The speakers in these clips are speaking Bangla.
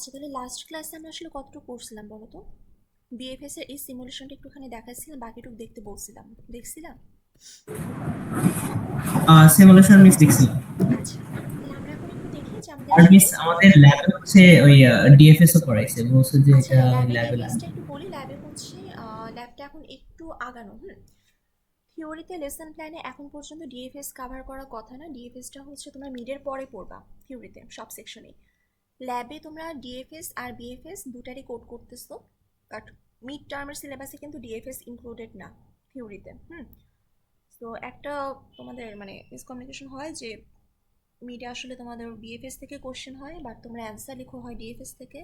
আচ্ছা, তাহলে লাস্ট ক্লাসে আমরা আসলে কতটুকু পড়ছিলাম বলো তো? বিএফএস এর এই সিমুলেশনটা একটুখানি দেখাচ্ছিলাম, বাকিটুকু দেখতে বলছিলাম, দেখছিলাম। সিমুলেশন মিস দেখছিলাম। আচ্ছা, তাহলে আমরা এখন একটু দেখি যে আমাদের আর আসলে মিস আমাদের ল্যাবে হচ্ছে ওই ডিএফএস ও করাইছে, বলছে যে আচ্ছা, এটা হ্যাঁ, ওই ল্যাবে ল্যাবে ডিএফএসটা লাগবে। একটু বলি। ল্যাবে হচ্ছে ল্যাবটা এখন একটু আগানো। থিওরিতে লেসন প্ল্যানে এখন পর্যন্ত ডিএফএস কভার করার কথা না। ডিএফএসটা হচ্ছে তোমরা মিডের পরে পড়বা থিওরিতে সব সেকশনে। ল্যাবে তোমরা ডিএফএস আর বিএফএস দুটারই কোড করতেছো, বাট মিড টার্মের সিলেবাসে কিন্তু ডিএফএস ইনক্লুডেড না থিওরিতে। তো একটা তোমাদের মানে মিসকমিউনিকেশন হয় যে মিডে আসলে তোমাদের বিএফএস থেকে কোশ্চেন হয়, বাট তোমরা অ্যান্সার লিখো হয় ডিএফএস থেকে,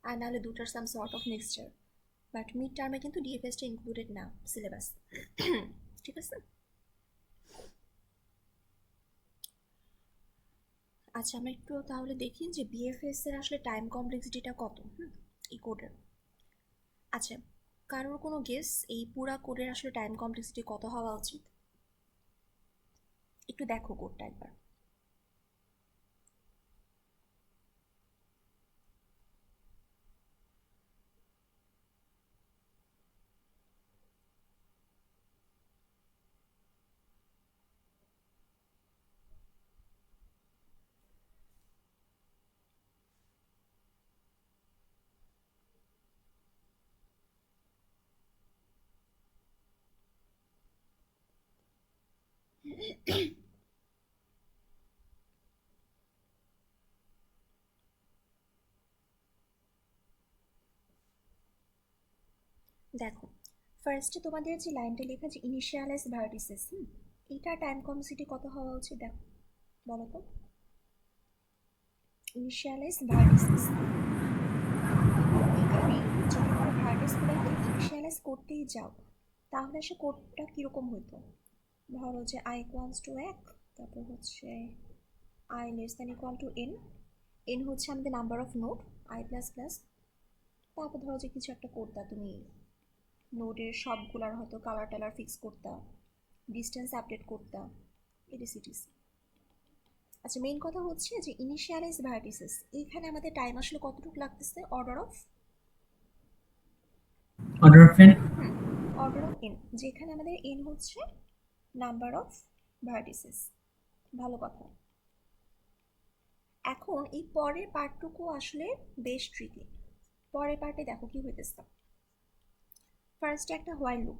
আর নাহলে দুটার সাম sort of mixture. But mid টার্মে কিন্তু ডিএফএসটা ইনক্লুডেড না সিলেবাস। ঠিক আছে। আচ্ছা, আমরা একটু তাহলে দেখি যে বিএফএস এর আসলে টাইম কমপ্লেক্সিটিটা কত এই কোডের। আচ্ছা, কারোর কোনো গেস এই পুরা কোডের আসলে টাইম কমপ্লেক্সিটি কত হওয়া উচিত? একটু দেখো কোডটা একবার। দেখো, ফার্স্টে তোমাদের যে লাইনটা লেখা যে ইনিশিয়ালাইজ ভার্টিসেস, এটা টাইম কমপ্লেক্সিটি কত হওয়া উচিত দেখো, বলো তো। ইনিশিয়ালাইজ ভার্টিসেস, এখানে যদি কোনো ভার্টিসগুলোকে ইনিশিয়ালাইজ করতেই যাও, তাহলে সে কোডটা কীরকম হতো? ধরো যে আই ইকুয়ালস টু 1, তারপর হচ্ছে I less than equal to N. N হচ্ছে আমাদের number of node, I plus plus. তারপর ধরো যে কিছু একটা করতা তুমি, নোডের সবগুলার হয়তো কালার টালার ফিক্স করতা, ডিস্টেন্স আপডেট করতা, এডিসিটিসি। আচ্ছা, মেইন কথা হচ্ছে যে ইনিশিয়ালাইজ ভার্টিসেস, এইখানে আমাদের টাইম আসলে কতটুকু লাগতেছে? Order of N. Order of N, যেখানে আমাদের এন হচ্ছে নাম্বার অফ ভার্টিসেস। ভালো কথা। এখন এই পরের পার্টটুকু আসলে বেশ ট্রিকি। পরের পার্টে দেখো কি হইতেছে। ফার্স্টে একটা হোয়াইল লুপ।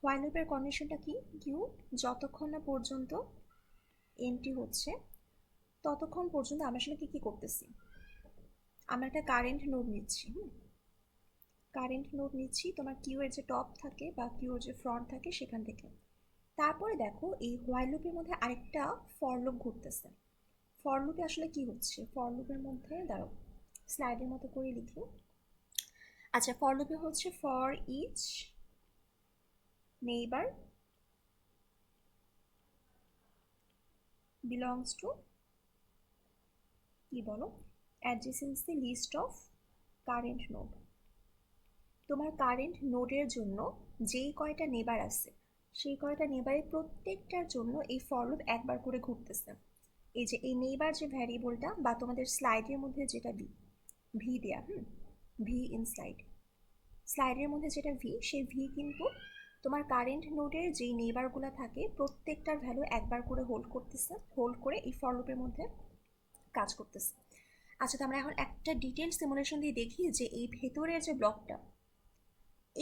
হোয়াইল লুপের কন্ডিশনটা কি? কিউ যতক্ষণ না পর্যন্ত এনটি হচ্ছে, ততক্ষণ পর্যন্ত আমরা আসলে কি কি করতেছি? আমরা একটা কারেন্ট নোড নিচ্ছি। কারেন্ট নোড নিচ্ছি তোমার কিউ এর যে টপ থাকে বা কিউ এর যে ফ্রন্ট থাকে সেখান থেকে। তারপরে দেখো এই হোয়াইল লুপের মধ্যে আরেকটা ফর লুপ ঘুরতেছে। ফর লুপে আসলে কি হচ্ছে? ফর লুপের মধ্যে দাঁড়াও, স্লাইডের মতো করে লিখি। আচ্ছা, ফর লুপে হচ্ছে for each neighbour belongs to, কি বলো, adjacency list of current node. তোমার কারেন্ট নোডের জন্য যেই কয়টা নেবার আছে, সেই কয়টা নেবারের প্রত্যেকটার জন্য এই ফর লুপ একবার করে ঘুরতেছে। এই যে এই নেইবার যে ভ্যারিয়েবলটা বা তোমাদের স্লাইডের মধ্যে যেটা ভি, ভি দেয়া, ভি ইন স্লাইড, স্লাইডের মধ্যে যেটা ভি, সেই ভি কিন্তু তোমার কারেন্ট নোডের যেই নেইবারগুলো থাকে প্রত্যেকটার ভ্যালু একবার করে হোল্ড করতেছে, হোল্ড করে এই ফর লুপের মধ্যে কাজ করতেছে। আচ্ছা, তো আমরা এখন একটা ডিটেল সিমুলেশন দিয়ে দেখি যে এই ভেতরের যে ব্লকটা,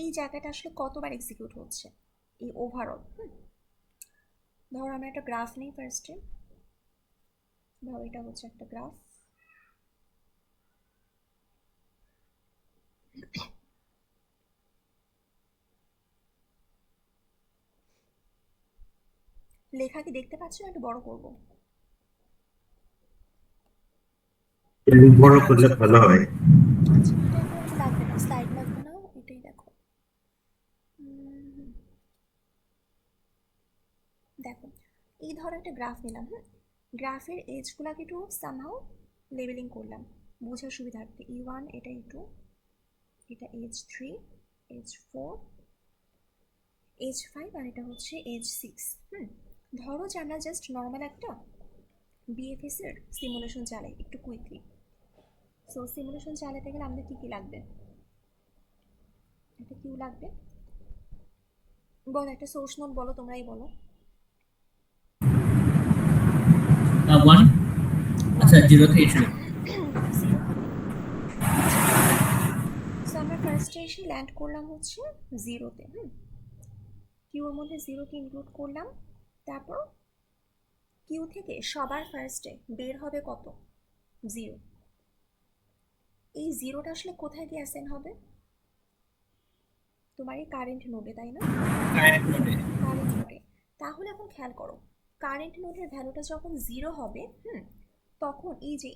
এই জায়গাটা আসলে কতবার এক্সিকিউট হচ্ছে এই ওভারঅল। ধরো আমরা একটা গ্রাফ নিই ফার্স্টে। ধরো এটা হচ্ছে একটা গ্রাফ। লেখা কি দেখতে পাচ্ছ না একটু বড় করবো? বড় করলে ভালো হয়। আচ্ছা, এটা এখন আমাদের লাগবে না, স্লাইড লাগবে না, এটাই দেখো। দেখো, এই ধরো একটা গ্রাফ নিলাম। গ্রাফের এজগুলোকে একটু সামহাও লেবেলিং করলাম বোঝার সুবিধার্থে। E1, এটা E2, এটা H3, H4, H5, আর এটা হচ্ছে H6। ধরো যে আমরা জাস্ট নর্মাল একটা বিএফএস এর সিমুলেশন চালাই একটু কুইকলি। সো সিমুলেশন চালাতে গেলে আমাদের কি কি লাগবে? একটা কিউ লাগবে। বলো একটা সোর্স নোড বলো, তোমরাই বলো। 1 আচ্ছা 0 থেকে শুরু। 0। সো আমরা ফার্স্টে এসে ল্যান্ড করলাম হচ্ছে 0-তে। কিউর মধ্যে 0-কে ইনক্লুড করলাম। তারপর কিউ থেকে সবার ফার্স্টে বের হবে কত? 0। এই 0টা আসলে কোথায় গিয়ে অ্যাসাইন হবে? তোমার এই কারেন্ট নোডে, তাই না? কারেন্ট নোডে। কারেন্ট নোডে। তাহলে এখন খেয়াল করো, কারেন্ট নোডের ভ্যালুটা যখন 0 হবে, তখন এই যে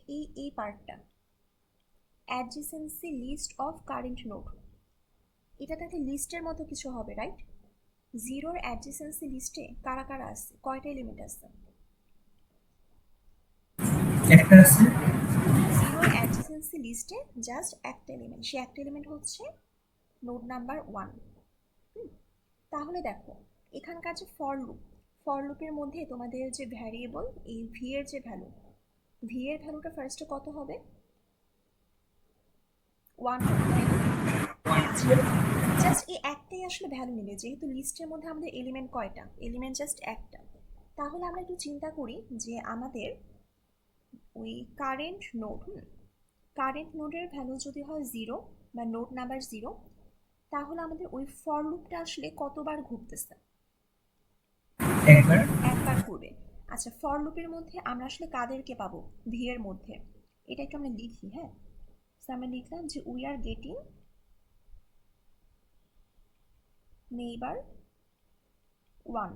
এই পার্টটা অ্যাডজেসেন্সি লিস্ট অফ কারেন্ট নোড, এটা একটা লিস্টের মতো কিছু হবে, রাইট? 0-র অ্যাডজেসেন্সি লিস্টে কারা কারা আছে, কয়টা এলিমেন্ট আছে? একটা আছে। 0-র অ্যাডজেসেন্সি লিস্টে জাস্ট একটা এলিমেন্ট, সে একটা এলিমেন্ট হচ্ছে নোড নাম্বার 1। তাহলে দেখো এখানকার যে ফর লুপের মধ্যে তোমাদের যে ভ্যারিয়েবল এই ভি এর যে ভ্যালু, ভি এর ভ্যালুটা ফার্স্টে কত হবে? 1 হবে, তাই না? জাস্ট এই একটাই আসলে ভ্যালু নেবে, যেহেতু লিস্টের মধ্যে আমাদের এলিমেন্ট কয়টা? এলিমেন্ট জাস্ট একটা। তাহলে আমরা একটু চিন্তা করি যে আমাদের ওই কারেন্ট নোডের ভ্যালু যদি হয় 0 বা নোড নাম্বার 0, তাহলে আমাদের ওই ফর লুপটা আসলে কতবার ঘুরতেছে? একবার। একবার ঘুরবে। আচ্ছা, ফর লুপের মধ্যে আমরা আসলে কাদেরকে পাবো? ভি এর মধ্যে। এটা একটু আমরা লিখি, হ্যাঁ। আমরা লিখলাম যে উই আর গেটিং নেইবার 1।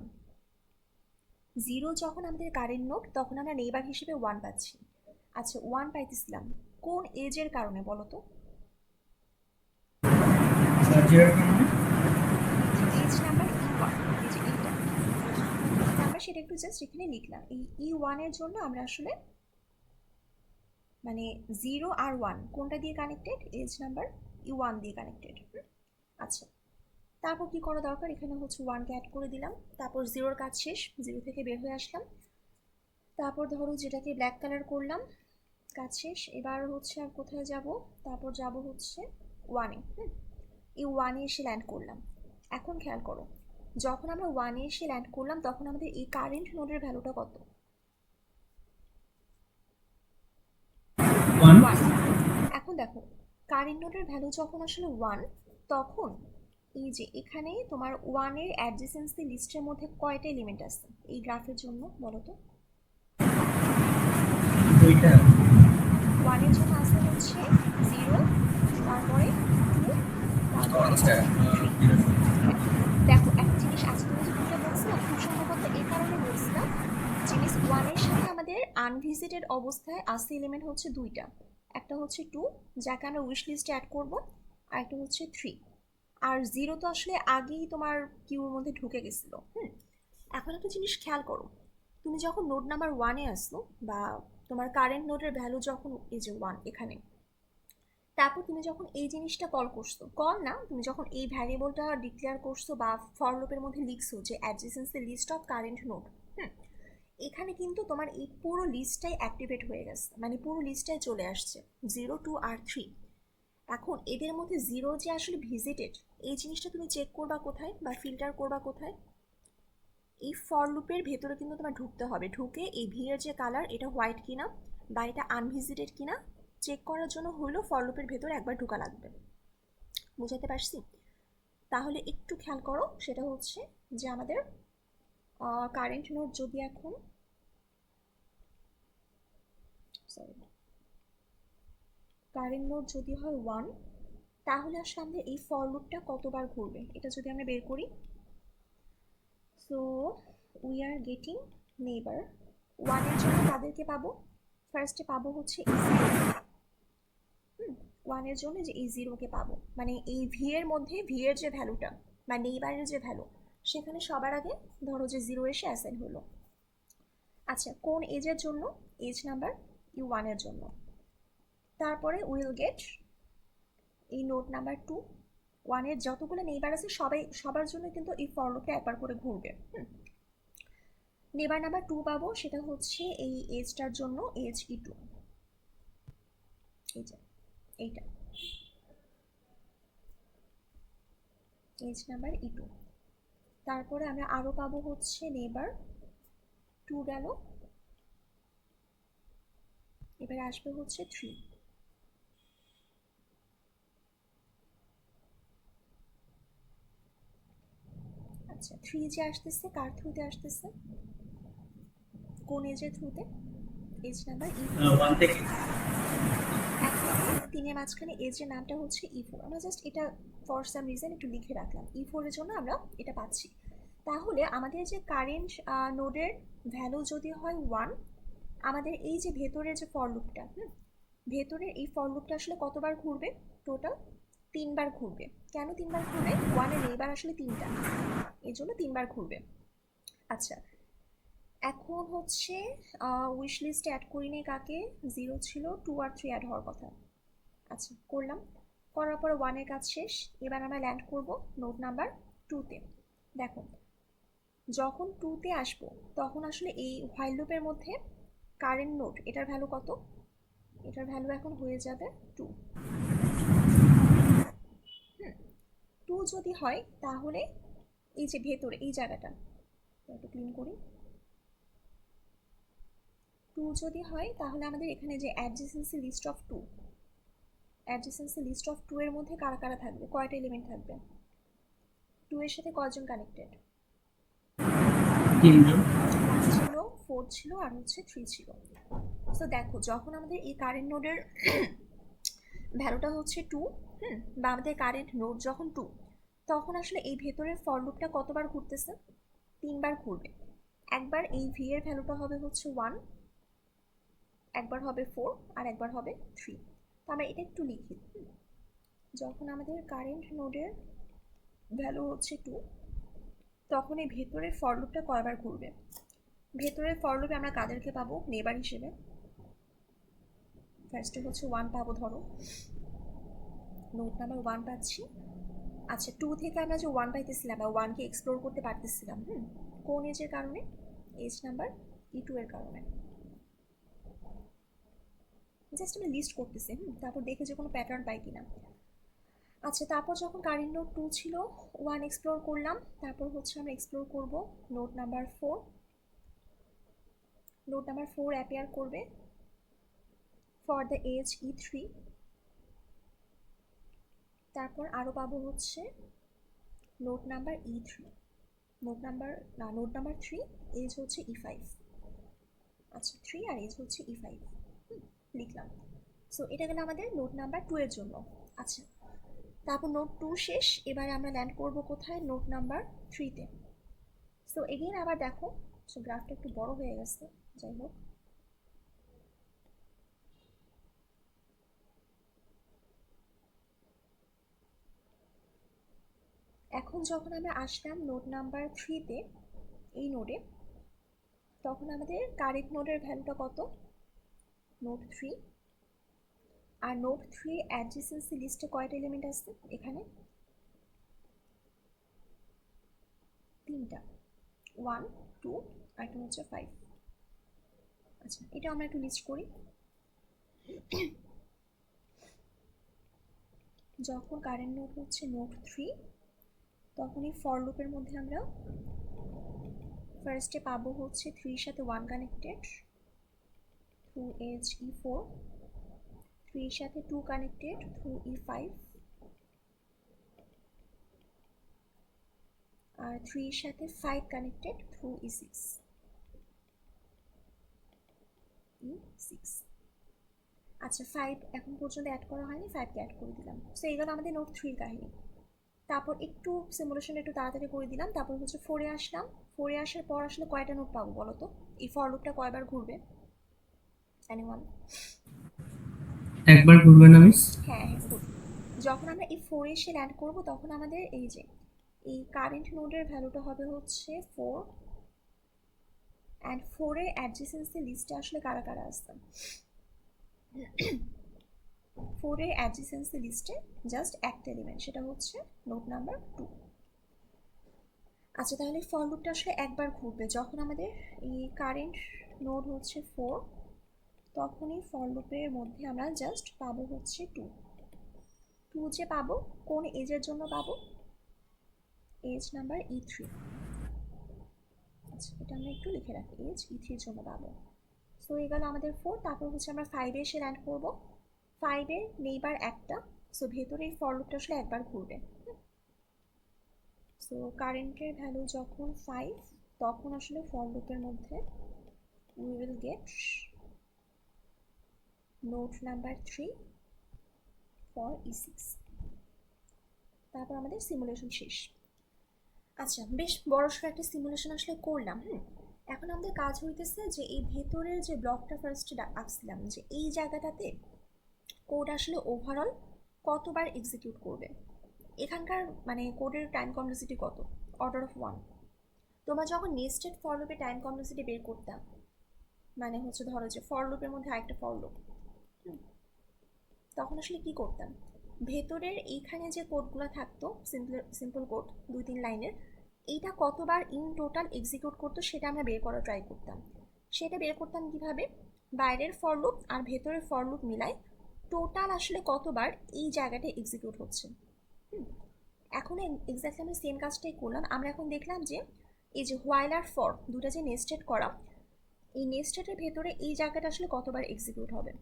0 যখন আমাদের কারেন্ট নোড, তখন আমরা নেইবার হিসেবে 1 পাচ্ছি। আচ্ছা, 1 পাইতেছিলাম কোন এজের কারণে বলো তো? এজ নাম্বার E1, এই যে এইটা। আমরা সেটা একটু জাস্ট এখানে লিখলাম। এই E1 এর জন্য আমরা আসলে মানে 0 আর 1 কোনটা দিয়ে কানেক্টেড? এজ নাম্বার E1 দিয়ে কানেক্টেড। আচ্ছা, তারপর কি করা দরকার? এখানে হচ্ছে 1কে অ্যাড করে দিলাম। তারপর 0-র কাজ শেষ, 0 থেকে বের হয়ে আসলাম। তারপর ধরো যেটাকে ব্ল্যাক কালার করলাম, কাজ শেষ। এবার হচ্ছে আর কোথায় যাব? তারপর যাব হচ্ছে 1-এ। এই 1-এ এসে ল্যান্ড করলাম। এখন খেয়াল করো, যখন আমরা 1-এ এসে ল্যান্ড করলাম, তখন আমাদের এই কারেন্ট নোডের ভ্যালুটা কত? 1। এখন দেখো কারেন্ট নোডের ভ্যালু যখন আসলে 1, তখন এই যে এখানে তোমার 1-এর অ্যাডজেসেন্সি লিস্টের মধ্যে কয়টা এলিমেন্ট আছে এই গ্রাফের জন্য বলো তো? 1-এর জন্য আছে হচ্ছে 0, তারপরে 2, তারপরে 3। দেখো একটা জিনিস আছে, তুমি যে 2টা বলছিলাম, খুব সম্ভবত এই কারণে বলছিলাম যে মিস 1-এর সাথে আমাদের আনভিজিটেড অবস্থায় আছে এলিমেন্ট হচ্ছে 2টা। একটা হচ্ছে 2, যাকে আমরা উইশ লিস্টে অ্যাড করবো, আর একটা হচ্ছে 3। আর 0 তো আসলে আগেই তোমার কিউর মধ্যে ঢুকে গেছিলো। এখন একটা জিনিস খেয়াল করো, তুমি যখন নোড নাম্বার 1-এ আসলো, বা তোমার কারেন্ট নোডের ভ্যালু যখন এই যে 1 এখানে, তারপর তুমি যখন এই জিনিসটা কল করছো, কল না, তুমি যখন এই ভ্যারিয়েবলটা ডিক্লেয়ার করছো বা ফর লুপের মধ্যে লিখছো যে অ্যাডজেসেন্সি লিস্ট অফ কারেন্ট নোড, এখানে কিন্তু তোমার এই পুরো লিস্টটাই অ্যাক্টিভেট হয়ে গেছে, মানে পুরো লিস্টটাই চলে আসছে 0, 2 আর 3। এখন এদের মধ্যে 0 যে আসলে ভিজিটেড, এই জিনিসটা তুমি চেক করবা কোথায় বা ফিল্টার করবা কোথায়? এই ফর লুপের ভেতরে কিন্তু তোমার ঢুকতে হবে। ঢুকে এই ভি এর যে কালার, এটা হোয়াইট কিনা বা এটা আনভিজিটেড কিনা চেক করার জন্য হলেও ফর লুপের ভেতরে একবার ঢোকা লাগবে। বুঝাতে পারছি? তাহলে একটু খেয়াল করো, সেটা হচ্ছে যে আমাদের কারেন্ট নোড যদি এখন কারেন্ট নোড যদি হয় 1, তাহলে আসলে আমাদের এই ফর লুপটা কতবার ঘুরবে এটা যদি আমরা বের করি। So we are getting neighbour 1-এর জন্য কাদেরকে পাবো? ফার্স্টে পাবো হচ্ছে এই 1-এর জন্য যে এই 0-কে পাবো, মানে এই ভি এর মধ্যে ভি এর যে ভ্যালুটা বা নেইবারের যে ভ্যালু, সেখানে সবার আগে ধরো যে 0 এসে অ্যাসাইন হলো। আচ্ছা, কোন এজের জন্য? এজ নাম্বার U1-এর জন্য। তারপরে উইল গেট এই নোড নাম্বার 2। 1-এর যতগুলো নেইবার আছে সবার জন্য কিন্তু এই ফর লুপে একবার করে ঘুরবে। নেবার নাম্বার 2 পাবো, সেটা হচ্ছে এই এজটার জন্য এজ E2, এই যে এইটা এজ নাম্বার E2। তারপরে আমরা আরও পাবো হচ্ছে নেবার 2 গেল, এবার আসবে হচ্ছে 3। আচ্ছা 3 যে আসতেছে কার থ্রুতে আসতেছে, কোন এজের থ্রুতে, এজ নাম্বার E4। 1 থেকে 1 থেকে 3 এর মাঝখানে এজের নামটা হচ্ছে E4। আমরা জাস্ট এটা ফর সাম রিজন একটু লিখে রাখলাম, E4 এর জন্য আমরা এটা পাচ্ছি। তাহলে আমাদের যে কারেন্ট নোডের ভ্যালু যদি হয় 1, আমাদের এই যে ভেতরের যে ফর লুপটা, ভেতরের এই ফর লুপটা আসলে কতবার ঘুরবে, টোটাল 3বার ঘুরবে। কেন 3বার ঘুরবে, 1-এর নেইবার আসলে 3টা, এই জন্য 3বার ঘুরবে। আচ্ছা এখন হচ্ছে উইশ লিস্টে অ্যাড করিনি কাকে, 0 ছিল, 2 আর 3 অ্যাড হওয়ার কথা। আচ্ছা করলাম, করার পর 1-এর কাজ শেষ। এবার আমরা ল্যান্ড করব নোট নাম্বার 2-তে। দেখো যখন 2-তে আসবো তখন আসলে এই হোয়াইল লুপের মধ্যে কারেন্ট নোট এটার ভ্যালু কত, এটার ভ্যালু এখন হয়ে যাবে 2। 2 যদি হয় তাহলে এই যে ভেতরে এই জায়গাটা একটু ক্লিন করি, 2 যদি হয় তাহলে আমাদের এখানে যে অ্যাডজেসেন্সি লিস্ট অফ 2, অ্যাডজেসেন্সি লিস্ট অফ 2 এর মধ্যে কারা কারা থাকবে, কয়টা এলিমেন্ট থাকবে, 2 এর সাথে কয়জন কানেক্টেড, 3 জন। 1 ছিল, 4 ছিল আর হচ্ছে 3 ছিল। সো দেখো যখন আমাদের এই কারেন্ট নোডের ভ্যালুটা হচ্ছে 2, বা আমাদের কারেন্ট নোড যখন 2, তখন আসলে এই ভেতরের ফর লুপটা কতবার ঘুরতেছে, 3বার ঘুরবে। একবার এই ভি এর ভ্যালুটা হবে হচ্ছে 1, একবার হবে 4 আর একবার হবে 3। তো আমরা এটা একটু লিখি, যখন আমাদের কারেন্ট নোডের ভ্যালু হচ্ছে 2, তখন এই ভেতরের ফর লুপটা কয়বার ঘুরবে, ভেতরের ফর লুপে আমরা কাদেরকে পাবো নেবার হিসেবে, ফার্স্টে হচ্ছে 1 পাবো, ধরো নোট নাম্বার 1 পাচ্ছি। আচ্ছা 2 থেকে আমরা যে 1 পাইতেছিলাম বা 1কে এক্সপ্লোর করতে পারতেছিলাম, কোন এজের কারণে, এজ নাম্বার E2 এর কারণে। জাস্ট আমি লিস্ট করতেছি, তারপর দেখে যে কোনো প্যাটার্ন পাই কিনা। আচ্ছা তারপর যখন কারেন্ট নোট 2 ছিল, 1 এক্সপ্লোর করলাম, তারপর হচ্ছে আমরা এক্সপ্লোর করব node number 4। Node number 4 appear করবে ফর দ্য এজ E3। তারপর আরও পাবো হচ্ছে node number E3, node number 3, edge হচ্ছে E5। আচ্ছা 3 আর এজ হচ্ছে E5 লিখলাম। সো এটা গেল আমাদের নোট নাম্বার 2 এর জন্য। আচ্ছা তারপর নোট 2 শেষ, এবারে আমরা ল্যান্ড করব কোথায়, নোট নাম্বার 3-তে। সো এগেইন আবার দেখো, সো গ্রাফটা একটু বড় হয়ে গেছে, যাই হোক এখন যখন আমরা আসলাম নোট নাম্বার 3-তে, এই নোডে, তখন আমাদের কারেন্ট নোডের ভ্যালুটা কত, নোট 3। আর নোট 3 অ্যাডজেসেন্সি লিস্টে কয়টা এলিমেন্ট আসছে, এখানে 3টা, 1 2 আর একটা হচ্ছে 5। আচ্ছা এটা আমরা একটু লিস্ট করি। যখন কারেন্ট নোড হচ্ছে নোট 3, তখন এই ফর লুপের মধ্যে আমরা ফার্স্টে পাবো হচ্ছে 3-এর সাথে 1 কানেক্টেড থ্রু এজ E4, 3-এর সাথে 2 কানেক্টেড থ্রু E5, আর 3-এর সাথে 5 কানেক্টেড থ্রু E6। আচ্ছা 5 এখন পর্যন্ত অ্যাড করা হয়নি, 5কে অ্যাড করে দিলাম। সো এই গেল আমাদের নোট 3 কাহিনী। তারপর একটু সিমুলেশন একটু তাড়াতাড়ি করে দিলাম, তারপর হচ্ছে 4-এ আসলাম। 4-এ আসার পর আসলে কয়টা নোট পাবো বলো তো, এই ফর লুপটা কয়বার ঘুরবে, এনিওয়ান? একবার ঘুরবে না মিস? হ্যাঁ হ্যাঁ গুড। যখন আমরা এই 4-এ এসে ল্যান্ড করব তখন আমাদের এই যে এই কারেন্ট নোডের ভ্যালুটা হবে হচ্ছে 4, অ্যান্ড 4-এর অ্যাডজেসেন্সি লিস্টে আসলে কারা কারা আসছে, 4-এর অ্যাডজেসেন্সি লিস্টে জাস্ট একটা এলিমেন্ট, সেটা হচ্ছে নোট নাম্বার 2। আচ্ছা, তাহলে ফর লুপটা আসলে একবার ঘুরবে যখন আমাদের এই কারেন্ট নোড হচ্ছে 4, তখনই ফর লুপের মধ্যে আমরা জাস্ট পাবো হচ্ছে 2। 2 যে পাবো কোন এজের জন্য পাবো? Edge number E3। আচ্ছা, এটা আমরা একটু লিখে রাখি, এজ E3 জন্য পাবো। সো এই গেল আমাদের 4। তারপর হচ্ছে আমরা 5 এসে ল্যান্ড করবো। 5-এর নেইবার একটা, সো ভেতরে এই ফর লুপটা আসলে একবার ঘুরবে। সো কারেন্টের ভ্যালু যখন 5, তখন আসলে ফর লুপের মধ্যে we will get node number 3 for E6। তারপর আমাদের সিমুলেশন শেষ। আচ্ছা, বেশ বড়সড় একটা সিমুলেশন আসলে করলাম। এখন আমাদের কাজ হইতেছে যে এই ভেতরের যে ব্লকটা ফার্স্টে আঁকছিলাম, যে এই জায়গাটাতে কোড আসলে ওভারঅল কতবার এক্সিকিউট করবে। এখানকার মানে কোডের টাইম কমপ্লেক্সিটি কত? Order of 1। তোমরা যখন নেস্টেড ফর লুপে টাইম কমপ্লেক্সিটি বের করতাম, মানে হচ্ছে ধরো যে ফর লুপের মধ্যে আরেকটা ফর লুপ, তখন আসলে কি করতাম, ভেতরের এইখানে যে কোডগুলো থাকতো সিম্পল কোড 2-3 লাইনের, এইটা কতবার ইন টোটাল এক্সিকিউট করতো সেটা আমরা বের করার ট্রাই করতাম। সেটা বের করতাম কিভাবে, বাইরের ফর লুপ আর ভেতরের ফর লুপ মিলাই টোটাল আসলে কতবার এই জায়গাটা এক্সিকিউট হচ্ছে। এখন এক্স্যাক্টলি আমরা সেম কাজটাই করলাম। আমরা এখন দেখলাম যে এই যে হোয়াইল আর ফর দুটো যে নেস্টেড করা, এই নেস্টেডের ভেতরে এই জায়গাটা আসলে কতবার এক্সিকিউট হবে।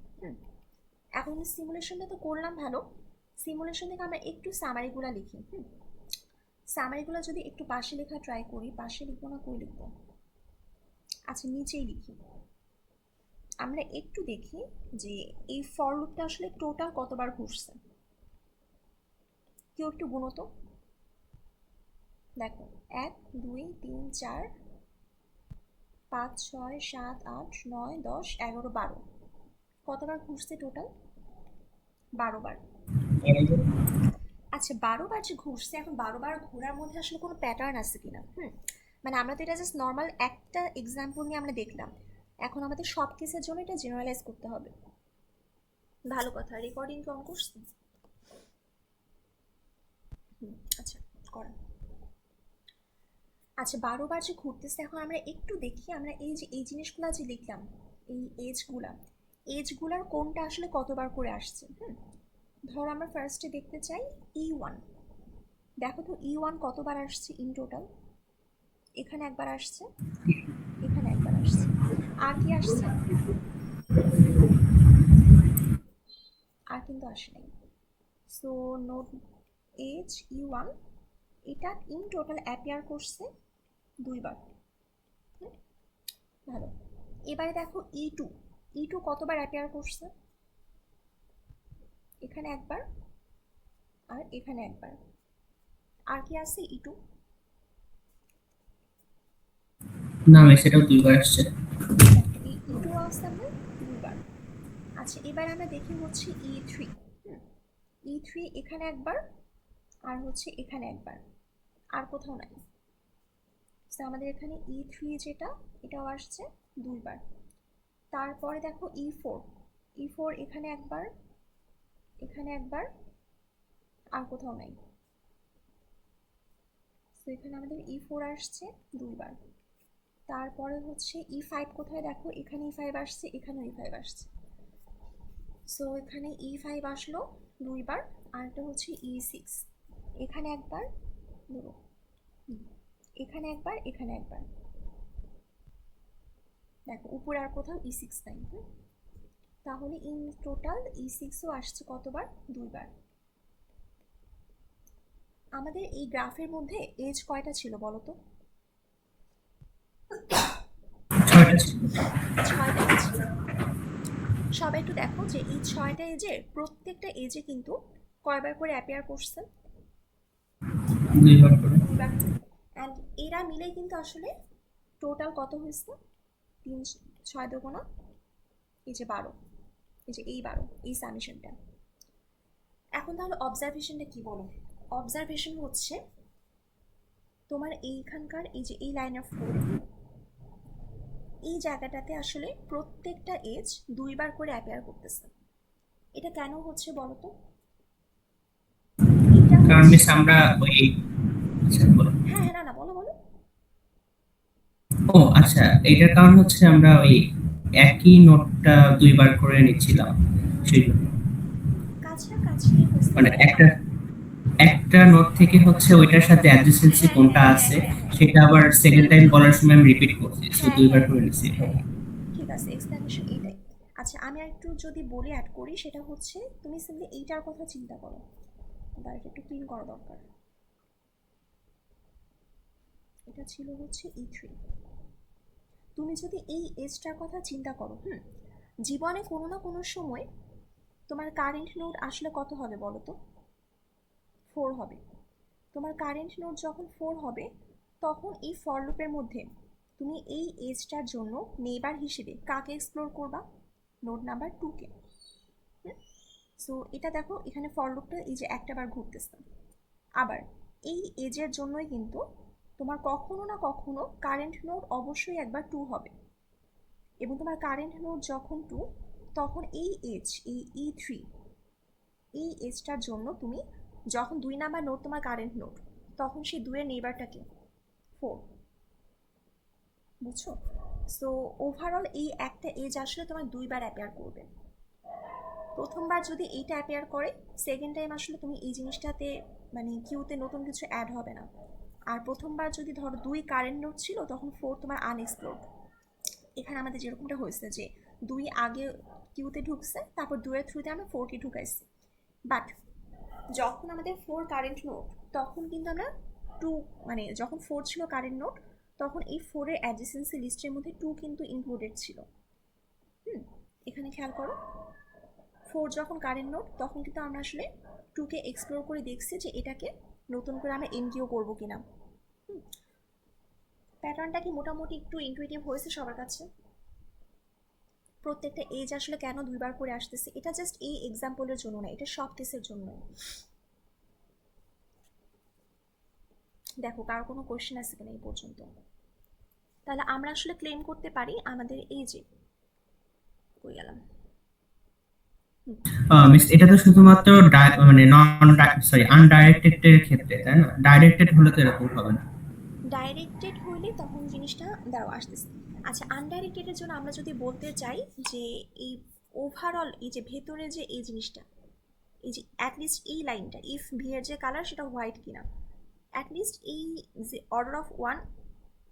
এখন সিমুলেশনটা তো করলাম ভালো, সিমুলেশন থেকে আমরা একটু সামারিগুলো লিখি। সামারিগুলো যদি একটু পাশে লেখা ট্রাই করি, পাশে লিখবো না কই লিখবো, আচ্ছা নিচেই লিখি। আমরা একটু দেখি যে এই ফর লুপটা আসলে টোটাল কতবার ঘুরছে। কেউ একটু গুনো তো, দেখো 1 2 3 4 5 6 7 8 9 10 11 12, কতবার ঘুরছে টোটাল? 12 বার। আচ্ছা, 12 বার যে ঘুরছে, এখন 12 বার ঘোরার মধ্যে আসলে কোনো প্যাটার্ন আছে কিনা। মানে আমরা তো এটা জাস্ট নর্মাল একটা এক্সাম্পল নিয়ে আমরা দেখলাম, এখন আমাদের সব কেসের জন্য এটা জেনারেলাইজ করতে হবে। ভালো কথা, রেকর্ডিং কি অন করছি? আচ্ছা, করা। আচ্ছা, 12 বার যে ঘুরতেছে, এখন আমরা একটু দেখি, আমরা এই যে এই জিনিসগুলো যে লিখলাম, এই এজগুলার কোনটা আসলে কতবার করে আসছে। ধর আমরা ফার্স্টে দেখতে চাই E1। দেখো তো E1 কতবার আসছে ইন টোটাল। এখানে একবার আসছে, এখানে একবার আসছে, আর কি আসছে? আর কিন্তু আসে নাই। সো নোট এজ E1, এটা ইন টোটাল অ্যাপিয়ার করছে 2 বার। ভালো। এবারে দেখো E2, E2 কতবার অ্যাপিয়ার করছে? এখানে একবার আর এখানে একবার। আর কি আছে E2? না সেটাও 2বার আসছে। এই E2 আছে আমার 2 বার। আচ্ছা, এবার আমরা দেখি হচ্ছে E3। E3 এখানে একবার আর হচ্ছে এখানে একবার, আর কোথাও নাই। সো আমাদের এখানে E3 যেটা, এটাও আসছে 2 বার। তারপরে দেখো E4, E4 এখানে একবার, এখানে একবার, আর কোথাও নাই। সো এখানে আমাদের E4 আসছে 2 বার। তারপরে হচ্ছে E5 কোথায়, দেখো এখানে E5 আসছে, এখানেও E5 আসছে। সো এখানে E5 আসলো 2 বার। আরেকটা হচ্ছে E6, এখানে একবার, এখানে একবার, এখানে একবার। দেখো উপরে আর কোথাও E6 নাই। তাহলে ইন টোটাল E6ও আসছে কতবার? 2 বার। আমাদের এই গ্রাফের মধ্যে এজ কয়টা ছিল বলো তো? 6টা ছিল। 6টা এজ ছিল। সবাই একটু দেখো যে এই 6টা এজে প্রত্যেকটা এজে কিন্তু কয়বার করে অ্যাপিয়ার করছে? 2বার করে। 2 বার করে। অ্যান্ড এরা মিলেই কিন্তু আসলে টোটাল কত হয়েছে? 3 6 দুগুণা এই যে 12, এই যে এই 12, এই সামেশনটা। এখন তাহলে অবজারভেশনটা কি বলো? অবজারভেশন হচ্ছে তোমার এইখানকার এই যে এই লাইন অফ কোড, এই জায়গাটাতে আসলে প্রত্যেকটা এজ 2 বার করে অ্যাপিয়ার করতেছে। এটা কেন হচ্ছে বলো তো? এটা কারণ হচ্ছে, মিস আমরা ওই আচ্ছা বলো। হ্যাঁ হ্যাঁ, না না, বলো বলো। আচ্ছা, এটার কারণ হচ্ছে আমরা ওই একই নোটটা দুইবার করে নিচ্ছিলাম, সেই জন্য। কাছাকাছি হয়েছে মানে বাট একটা একটা নোট থেকে হচ্ছে ওইটার সাথে অ্যাডজেসেন্সি হ্যাঁ কোনটা হ্যাঁ হ্যাঁ আছে হ্যাঁ হ্যাঁ সেটা আবার সেকেন্ড টাইম বলার সময় আমি রিপিট করছি, সো হ্যাঁ দুইবার হ্যাঁ করে নিছি। হ্যাঁ ঠিক আছে, এক্সপ্লেনেশন এইটাই। আচ্ছা আমি আর একটু যদি বলে অ্যাড করি, সেটা হচ্ছে তুমি সিম্পলি এইটার কথা চিন্তা করো, দাঁড়াতে একটু ক্লিন করা দরকার। এটা ছিল হচ্ছে E3। তুমি যদি এই এজটার কথা চিন্তা করো, জীবনে কোনো না কোনো সময় তোমার কারেন্ট নোড আসলে কত হবে বলো তো? 4 হবে। তোমার কারেন্ট নোড যখন 4 হবে, তখন এই ফর লুপের মধ্যে তুমি এই এজটার জন্য নেইবার হিসেবে কাকে এক্সপ্লোর করবা? নোড নাম্বার 2 কে। সো এটা দেখো, এখানে ফর লুপটা এই যে একটা বার ঘুরতেছে। আবার এই এজের জন্যই কিন্তু তোমার কখনো না কখনো কারেন্ট নোড অবশ্যই একবার 2 হবে, এবং তোমার কারেন্ট নোড যখন 2, তখন এই এজ, এই E3, এই এজটার জন্য তুমি যখন 2 নাম্বার নোড তোমার কারেন্ট নোড, তখন সেই 2 এর নেইবারটাকে 4। বুঝছো? সো ওভারঅল এই একটা এজ আসলে তোমার দুইবার অ্যাপিয়ার করবে। প্রথমবার যদি এইটা অ্যাপিয়ার করে, সেকেন্ড টাইম আসলে তুমি এই জিনিসটাতে মানে কিউতে নতুন কিছু অ্যাড হবে না। আর প্রথমবার যদি ধরো 2 কারেন্ট নোড ছিল, তখন 4 তোমার আনএক্সপ্লোরড। এখানে আমাদের যেরকমটা হয়েছে যে 2 আগে কিউতে ঢুকছে, তারপর 2 এর থ্রুতে আমরা 4 কে ঢুকাইছি। বাট যখন আমাদের 4 কারেন্ট নোড, তখন কিন্তু আমরা 2, মানে যখন 4 ছিল কারেন্ট নোড, তখন এই 4 এর অ্যাডজেসেন্সি লিস্টের মধ্যে 2 কিন্তু ইনক্লুডেড ছিল। এখানে খেয়াল করো, 4 যখন কারেন্ট নোড, তখন কিন্তু আমরা আসলে 2 কে এক্সপ্লোর করে দেখছি যে এটাকে নতুন করে আমরা এনকিউ করবো কিনা। প্যাটার্নটা কি মোটামুটি একটু ইনটুইটিভ হয়েছে সবার কাছে? প্রত্যেকটা এজ আসলে কেন দুইবার করে আসতেছে, এটা জাস্ট এই এক্সাম্পলের জন্য না, এটা সব কেসের জন্য। দেখো কার কোনো কোশ্চেন আছে কিনা এই পর্যন্ত? তাহলে আমরা আসলে ক্লেম করতে পারি আমাদের এই যে, কই গেলাম, মিস, এটা তো শুধুমাত্র মানে নন, সরি, আনডাইরেক্টেড এর ক্ষেত্রে, তাই না? ডাইরেক্টেড হলে তো এরকম হবে না। ডাইরেক্টেড হইলে তখন জিনিসটা দাঁড়াও আসতেছে। আচ্ছা আনডাইরেক্টেডের জন্য আমরা যদি বলতে চাই যে এই ওভারঅল এই যে ভেতরে যে এই জিনিসটা, এই যে অ্যাটলিস্ট এই লাইনটা, ইফ ভি এর যে কালার সেটা হোয়াইট কিনা, অ্যাটলিস্ট এই যে অর্ডার অফ 1,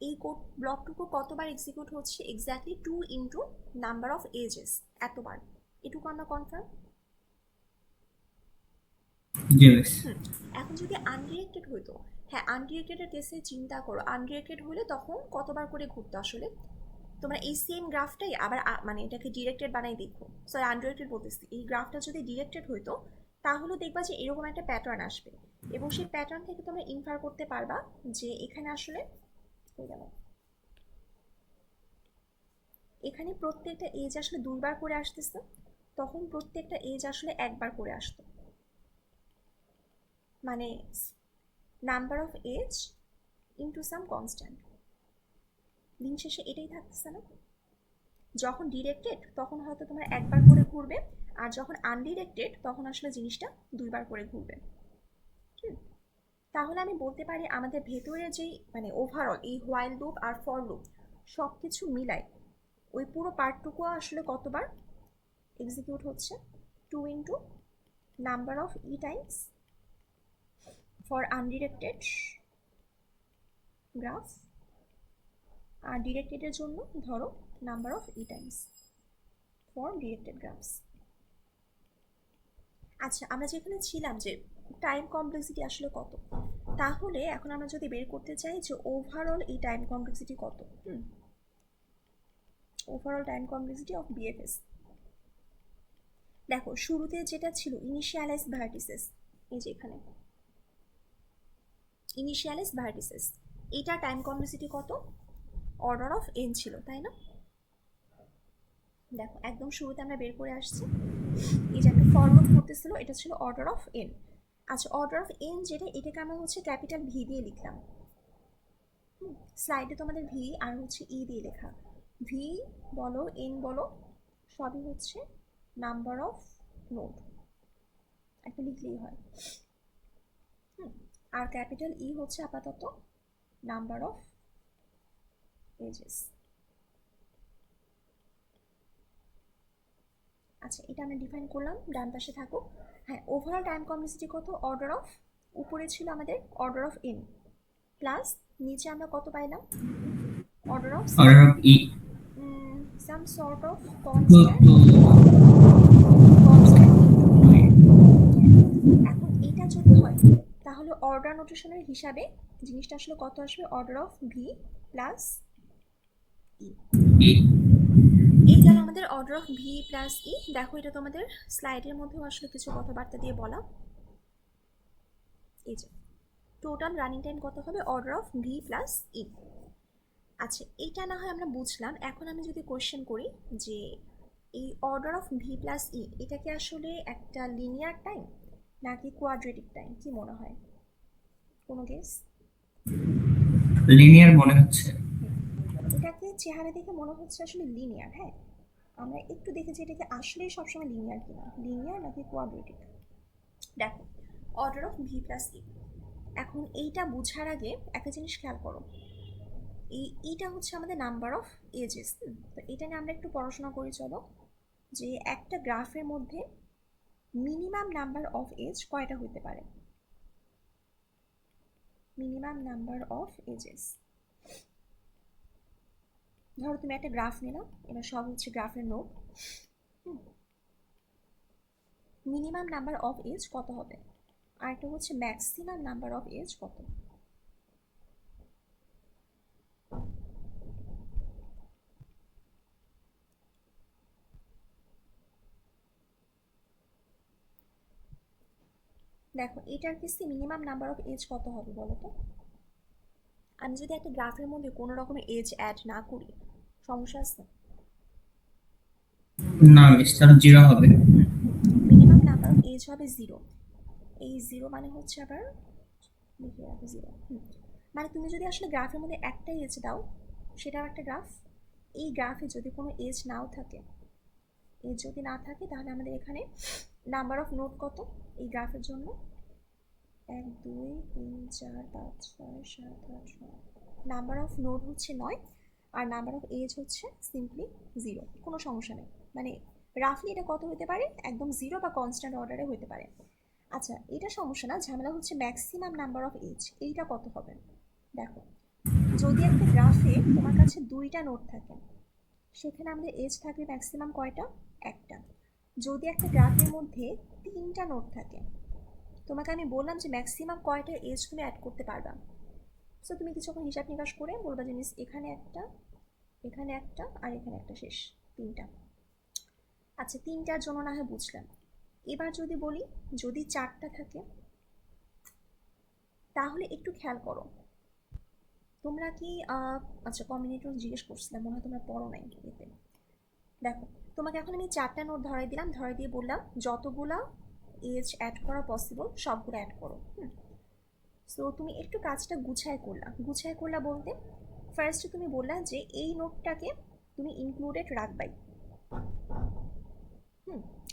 এই কোড ব্লকটুকু কতবার এক্সিকিউট হচ্ছে? Exactly 2 into number of edges, এতবার। এটুকু আমরা কনফার্ম। জি মিস। এখন যদি আনডিরেক্টেড হইতো, হ্যাঁ আনডিরেক্টেডের কেসে চিন্তা করো, আনডিরেক্টেড হলে তখন কতবার করে ঘুরতো আসলে? তোমরা এই সেম গ্রাফটাই আবার মানে এটাকে ডিরেক্টেড বানাই দেখো। সরি আনডিরেক্টেড বলতেছি, এই গ্রাফটা যদি ডিরেক্টেড হইতো, তাহলে দেখবা যে এরকম একটা প্যাটার্ন আসবে, এবং সেই প্যাটার্ন থেকে তোমরা ইনফার করতে পারবা যে এখানে আসলে হয়ে গেল, এখানে প্রত্যেকটা এজ আসলে দুইবার করে আসতেছে, তখন প্রত্যেকটা এজ আসলে একবার করে আসতো। মানে number of edge into some constant, দিন শেষে এটাই থাকতেছে না? যখন ডিরেক্টেড তখন হয়তো তোমার একবার করে ঘুরবে, আর যখন আনডিরেক্টেড তখন আসলে জিনিসটা দুইবার করে ঘুরবে। তাহলে আমি বলতে পারি আমাদের ভেতরে যেই মানে ওভারঅল এই হোয়াইল লুপ আর ফর লুপ সব কিছু মিলাই ওই পুরো পার্টটুকু আসলে কতবার এক্সিকিউট হচ্ছে? 2 into number of E times for undirected graph, আর ডিরেক্টেডের জন্য ধরো number of E times for directed graphs. আচ্ছা আমরা যেখানে ছিলাম যে টাইম কমপ্লেক্সিটি আসলে কত, তাহলে এখন আমরা যদি বের করতে চাই যে ওভারঅল এই টাইম কমপ্লেক্সিটি কত, overall time complexity of BFS. দেখো শুরুতে যেটা ছিল ইনিশিয়ালাইজ ভার্টিসেস, এই যে এখানে ইনিশিয়ালাইজ ভার্টিসেস, এটা টাইম কমপ্লেক্সিটি কত? অর্ডার অফ এন ছিল, তাই না? দেখো একদম শুরুতে আমরা বের করে আসছি, এই যে একটা ফরওয়ার্ড করতেছিল, এটা ছিল অর্ডার অফ এন। আচ্ছা অর্ডার অফ এন যেটা, এটাকে আমরা হচ্ছে ক্যাপিটাল ভি দিয়ে লিখলাম। স্লাইডে তোমাদের ভি আর হচ্ছে ই দিয়ে লেখা, ভি বলো এন বলো সবই হচ্ছে নাম্বার অফ নোড, একটা লিখলেই হয়। আর ক্যাপিটাল ই হচ্ছে আপাতত নাম্বার অফ এজেস। আচ্ছা, এটা আমরা ডিফাইন করলাম, ডান পাশে থাকুক। হ্যাঁ, ওভারঅল টাইম কমপ্লেক্সিটি কত? অর্ডার অফ, উপরে ছিল আমাদের অর্ডার অফ এন, প্লাস নিচে আমরা কত পাইলাম? Order of order of E some sort of to constant to constant. এখন এটা যদি হয় তাহলে অর্ডার নোটেশনের হিসাবে জিনিসটা আসলে কত আসবে? Order of V plus E. ই এই গেল আমাদের order of V plus E. দেখো এটা তোমাদের স্লাইডের মধ্যেও আসলে কিছু কথাবার্তা দিয়ে বলা। এই যে টোটাল রানিং টাইম কত হবে? Order of V plus E. আচ্ছা, এইটা না হয় আমরা বুঝলাম। এখন আমি যদি কোয়েশ্চেন করি যে এই order of V plus E এটা কি আসলে একটা লিনিয়ার টাইম নাকি কোয়াড্রেটিক টাইম? কি মনে হয়? কোনো গেস? লিনিয়ার মনে হচ্ছে। এটাকে চেহারা দেখে মনে হচ্ছে আসলে লিনিয়ার। হ্যাঁ, আমরা একটু দেখেছি এটাকে আসলেই সবসময় লিনিয়ার কিনা, লিনিয়ার নাকি কোয়াড্রেটিক। দেখো order of V plus E, এখন এইটা বোঝার আগে একটা জিনিস খেয়াল করো। এইটা হচ্ছে আমাদের নাম্বার অফ এজেস। তো এটা নিয়ে আমরা একটু পড়াশোনা করি চলো। যে একটা গ্রাফের মধ্যে মিনিমাম নাম্বার অফ এজ কয়টা হতে পারে? Minimum number of edges. ধরো তুমি একটা গ্রাফ নিলাম, এবার সব হচ্ছে গ্রাফের node. Minimum number of edge কত হবে, আর একটা হচ্ছে ম্যাক্সিমাম নাম্বার অফ এজ কত? দেখো এটার ক্ষেত্রে মিনিমাম নাম্বার অফ এজ কত হবে বলো তো? আমি যদি একটা গ্রাফের মধ্যে কোনো রকমের এজ অ্যাড না করি, সমস্যা আছে? না মিস, তাহলে জিরো হবে। মিনিমাম নাম্বার অফ এজ হবে জিরো। এই জিরো মানে হচ্ছে আবার লিখে রাখো জিরো। মানে তুমি যদি আসলে গ্রাফের মধ্যে একটা এজ দাও, সেটাও একটা গ্রাফ। এই গ্রাফে যদি কোনো এজ নাও থাকে, এজ যদি না থাকে তাহলে আমাদের এখানে নাম্বার অফ নোড কত এই গ্রাফের জন্য? 1 2 3 4 5 6 7 8 9। নাম্বার অফ নোড হচ্ছে 9, আর নাম্বার অফ এজ হচ্ছে সিম্পলি জিরো। কোনো সমস্যা নেই, মানে রাফলি এটা কত হতে পারে? একদম জিরো বা কনস্ট্যান্ট অর্ডারে হতে পারে। আচ্ছা, এটা সমস্যা না, ঝামেলা হচ্ছে ম্যাক্সিমাম নাম্বার অফ এজ, এইটা কত হবে? দেখো যদি একটা গ্রাফে তোমার কাছে দুইটা নোড থাকে, সেখানে আমাদের এজ থাকবে ম্যাক্সিমাম কয়টা? একটা। যদি একটা গ্রাফের মধ্যে তিনটা নোড থাকে, তোমাকে আমি বললাম যে ম্যাক্সিমাম কয়টা এজ তুমি অ্যাড করতে পারবা। সো তুমি কিছুক্ষণ হিসাব নিকাশ করে বলবা যে মিস এখানে একটা, এখানে একটা, আর এখানে একটা, শেষ তিনটা। আচ্ছা, তিনটার জন্য না হয় বুঝলাম। এবার যদি বলি যদি চারটা থাকে, তাহলে একটু খেয়াল করো। তোমরা কি আচ্ছা কম্বিনেটর জিজ্ঞেস করছিলাম, মনে হয় তোমরা পড়ো নাই এতে। দেখো তোমাকে এখন আমি চারটা নোট ধরাই দিলাম, ধরাই দিয়ে বললাম যতগুলা এজ অ্যাড করা পসিবল সবগুলো অ্যাড করো। সো তুমি একটু কাজটা গুছায় করলা বলতে ফার্স্টে তুমি বললা যে এই নোটটাকে তুমি ইনক্লুডেড রাখবাই।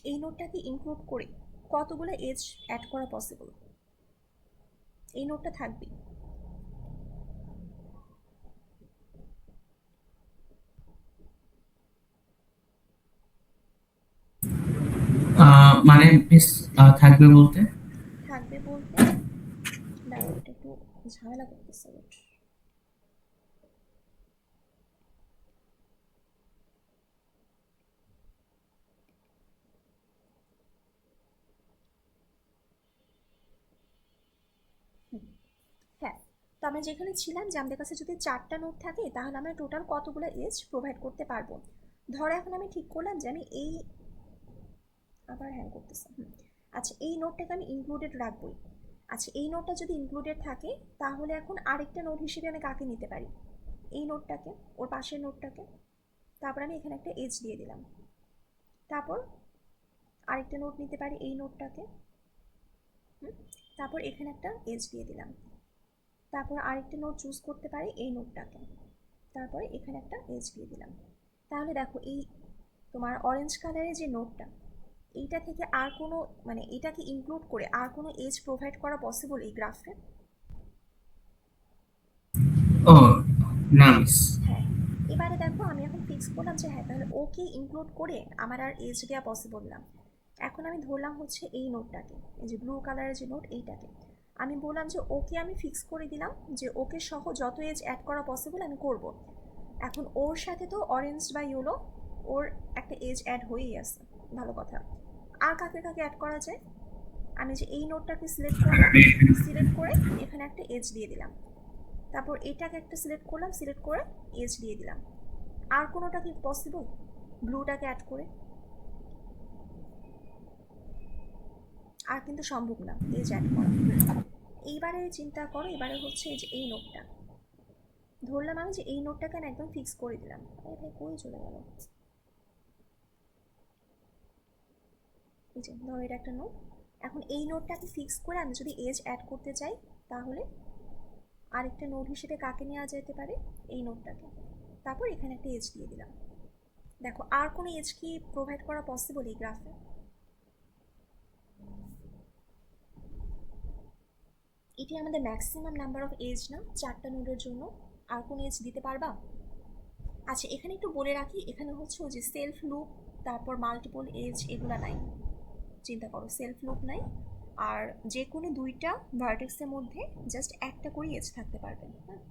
এই নোটটাকে ইনক্লুড করে কতগুলো এজ অ্যাড করা পসিবল, এই নোটটা থাকবে। মানে মিস থাকবে বলতে থাকবে বলতে দাঁড়াও, এটা একটু ঝামেলা করতেছে। হ্যাঁ, তো আমরা যেখানে ছিলাম যে আমাদের কাছে যদি চারটা নোট থাকে তাহলে আমরা টোটাল কতগুলো এজ প্রোভাইড করতে পারবো। ধরো এখন আমি ঠিক করলাম যে আমি এই আবার হ্যাং করতেছে। আচ্ছা, এই নোটটাকে আমি ইনক্লুডেড রাখবোই। আচ্ছা, এই নোটটা যদি ইনক্লুডেড থাকে তাহলে এখন আরেকটা নোট হিসেবে আমি কাকে নিতে পারি? এই নোটটাকে, ওর পাশের নোটটাকে। তারপর আমি এখানে একটা এজ দিয়ে দিলাম। তারপর আরেকটা নোট নিতে পারি এই নোটটাকে। তারপর এখানে একটা এজ দিয়ে দিলাম। তারপর আরেকটা নোট চুজ করতে পারি এই নোটটাকে। তারপরে এখানে একটা এজ দিয়ে দিলাম। তাহলে দেখো এই তোমার অরেঞ্জ কালারের যে নোটটা, এইটা থেকে আর কোনো মানে এটাকে ইনক্লুড করে আর কোনো এজ প্রোভাইড করা পসিবল এই গ্রাফে? ও না মিস। হ্যাঁ, এবারে দেখো আমি এখন ফিক্স করলাম যে হ্যাঁ তাহলে ওকে ইনক্লুড করে আমার আর এজ দেওয়া পসিবল না। এখন আমি ধরলাম হচ্ছে এই নোটটাকে, এই যে ব্লু কালারের যে নোট এইটাকে আমি বললাম যে ওকে আমি ফিক্স করে দিলাম যে ওকে সহ যত এজ অ্যাড করা পসিবল আমি করব। এখন ওর সাথে তো অরেঞ্জ বা ইয়েলো ওর একটা এজ অ্যাড হয়েই আছে, ভালো কথা। আর কাকে কাকে অ্যাড করা যায়? আমি যে এই নোটটাকে সিলেক্ট করলাম, সিলেক্ট করে এখানে একটা এজ দিয়ে দিলাম, তারপর এটাকে একটা সিলেক্ট করলাম, সিলেক্ট করে এজ দিয়ে দিলাম। আর কোনোটা কি পসিবল ব্লুটাকে অ্যাড করে? আর কিন্তু সম্ভব না এজ অ্যাড করা। এইবারে চিন্তা করো, এবারে হচ্ছে এই যে এই নোটটা ধরলাম আমি যে এই নোটটাকে আমি একদম ফিক্স করে দিলাম। আরে ভাই কই চলে গেল? এই যে ধরো এটা একটা নোট। এখন এই নোটটাকে ফিক্স করে আমি যদি এজ অ্যাড করতে চাই তাহলে আরেকটা নোট হিসেবে কাকে নেওয়া যেতে পারে? এই নোটটাকে। তারপর এখানে একটা এজ দিয়ে দিলাম। দেখো আর কোনো এজ কি প্রোভাইড করা পসিবল এই গ্রাফে? এটি আমাদের ম্যাক্সিমাম নাম্বার অফ এজ না 4টা নোডের জন্য? আর কোনো এজ দিতে পারবা? আচ্ছা এখানে একটু বলে রাখি, এখানে হচ্ছে ওই যে সেলফ লুপ, তারপর মাল্টিপল এজ এগুলা নাই। চিন্তা করো সেলফ লুপ নাই, আর যে কোনো দুইটা ভার্টেক্সের মধ্যে জাস্ট একটা করে এজ থাকতে পারবে, হ্যাঁ,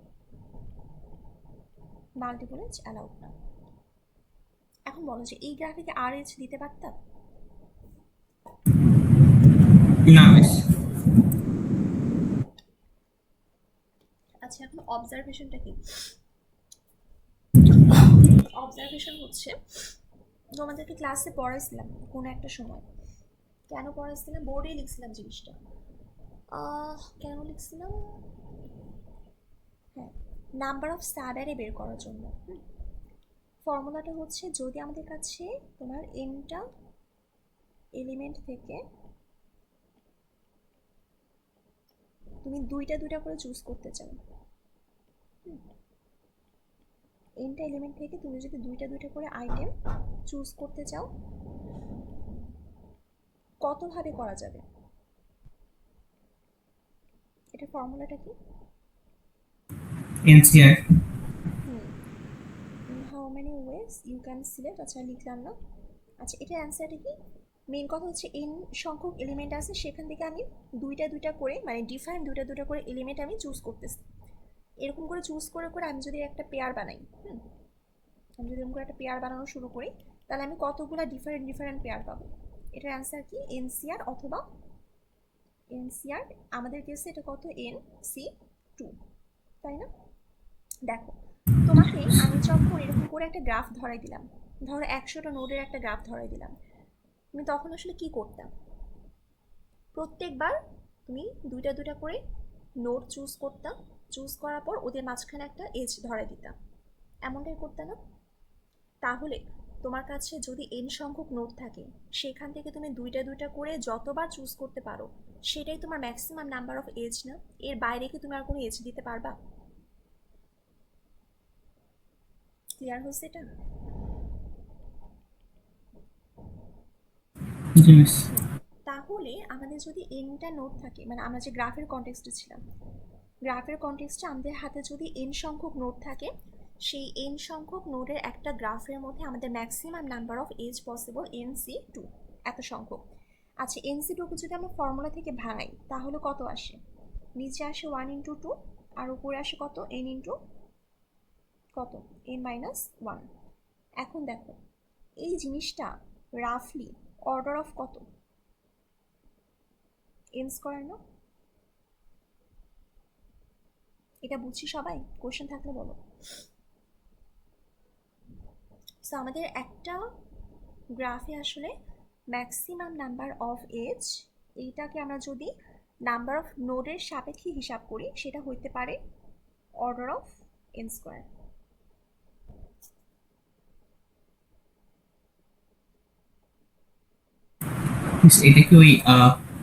মাল্টিপল এজ অ্যালাউড না। এখন বলো যে এই গ্রাফিকে আর এজ দিতে পারতাম? না মিস। আচ্ছা এখন অবজারভেশনটা কি? অবজারভেশন হচ্ছে তোমাদেরকে ক্লাসে পড়াইছিলাম কোনো একটা সময়, কেন পড়াইছিলাম বোর্ডেই লিখছিলাম জিনিসটা। কেন লিখছিলাম? হ্যাঁ, নাম্বার অফ সাব অ্যারে বের করার জন্য। ফর্মুলাটা হচ্ছে যদি আমাদের কাছে তোমার এনটা এলিমেন্ট থেকে তুমি দুইটা দুইটা করে চুজ করতে চাও, এনটা এলিমেন্ট থেকে তুমি যদি দুইটা দুইটা করে আইটেম চুজ করতে চাও কতভাবে করা যাবে? এটা ফর্মুলাটা কি? NCr. How many ways you can select. আচ্ছা লিখলাম না। আচ্ছা এটার অ্যান্সারটা কি? মেন কথা হচ্ছে এন সংখ্যক এলিমেন্ট আছে, সেখান থেকে আমি দুইটা দুইটা করে মানে ডিফাইন দুইটা দুইটা করে এলিমেন্ট আমি চুজ করতেছি। এরকম করে চুজ করে করে আমি যদি একটা পেয়ার বানাই, আমি যদি এরকম করে একটা পেয়ার বানানো শুরু করি তাহলে আমি কতগুলো ডিফারেন্ট ডিফারেন্ট পেয়ার পাবো? এটার অ্যান্সার কি? এনসিআর অথবা এনসিআর। আমাদের কেসে এটা কত? NC2, তাই না? দেখো তোমাকে আমি যখন এরকম করে একটা গ্রাফ ধরাই দিলাম, ধরো 100টা নোডের একটা গ্রাফ ধরাই দিলাম, তুমি তখন আসলে কি করতাম? প্রত্যেকবার তুমি দুইটা দুইটা করে নোড চুজ করতাম, চুজ করার পর ওদের মাঝখানে একটা এজ ধরাই দিতাম, এমনটাই করতে না? তাহলে তোমার কাছে যদি এন সংখ্যক নোড থাকে সেখান থেকে তুমি দুইটা দুইটা করে যতবার চুজ করতে পারো সেটাই তোমার ম্যাক্সিমাম নাম্বার অফ এজ না? এর বাইরে কি তুমি আর কোনো এজ দিতে পারবা? ক্লিয়ার হয়েছে এটা? জি মিস। তাহলে আমাদের যদি এনটা নোড থাকে, মানে আমরা যে গ্রাফের কনটেক্সটে ছিলাম, গ্রাফের কনটেক্সটে আমাদের হাতে যদি এন সংখ্যক নোড থাকে, সেই এন সংখ্যক নোডের একটা গ্রাফের মধ্যে আমাদের maximum number of as possible NC2, এত সংখ্যক। আচ্ছা NC2কে যদি আমরা ফর্মুলা থেকে ভাঙাই তাহলে কত আসে? নিচে আসে 1 × 2 আর উপরে আসে কত? n ইন্টু কত? n-1। এখন দেখো এই জিনিসটা রাফলি অর্ডার অফ কত? n² না? এটা বুঝছি সবাই? কোশ্চেন থাকলে বলো। সো আমাদের একটা গ্রাফে আসলে ম্যাক্সিমাম নাম্বার অফ এজ, এইটাকে আমরা যদি নাম্বার অফ নোডের সাপেক্ষে হিসাব করি সেটা হইতে পারে অর্ডার অফ n²। মিস, এটা কি ওই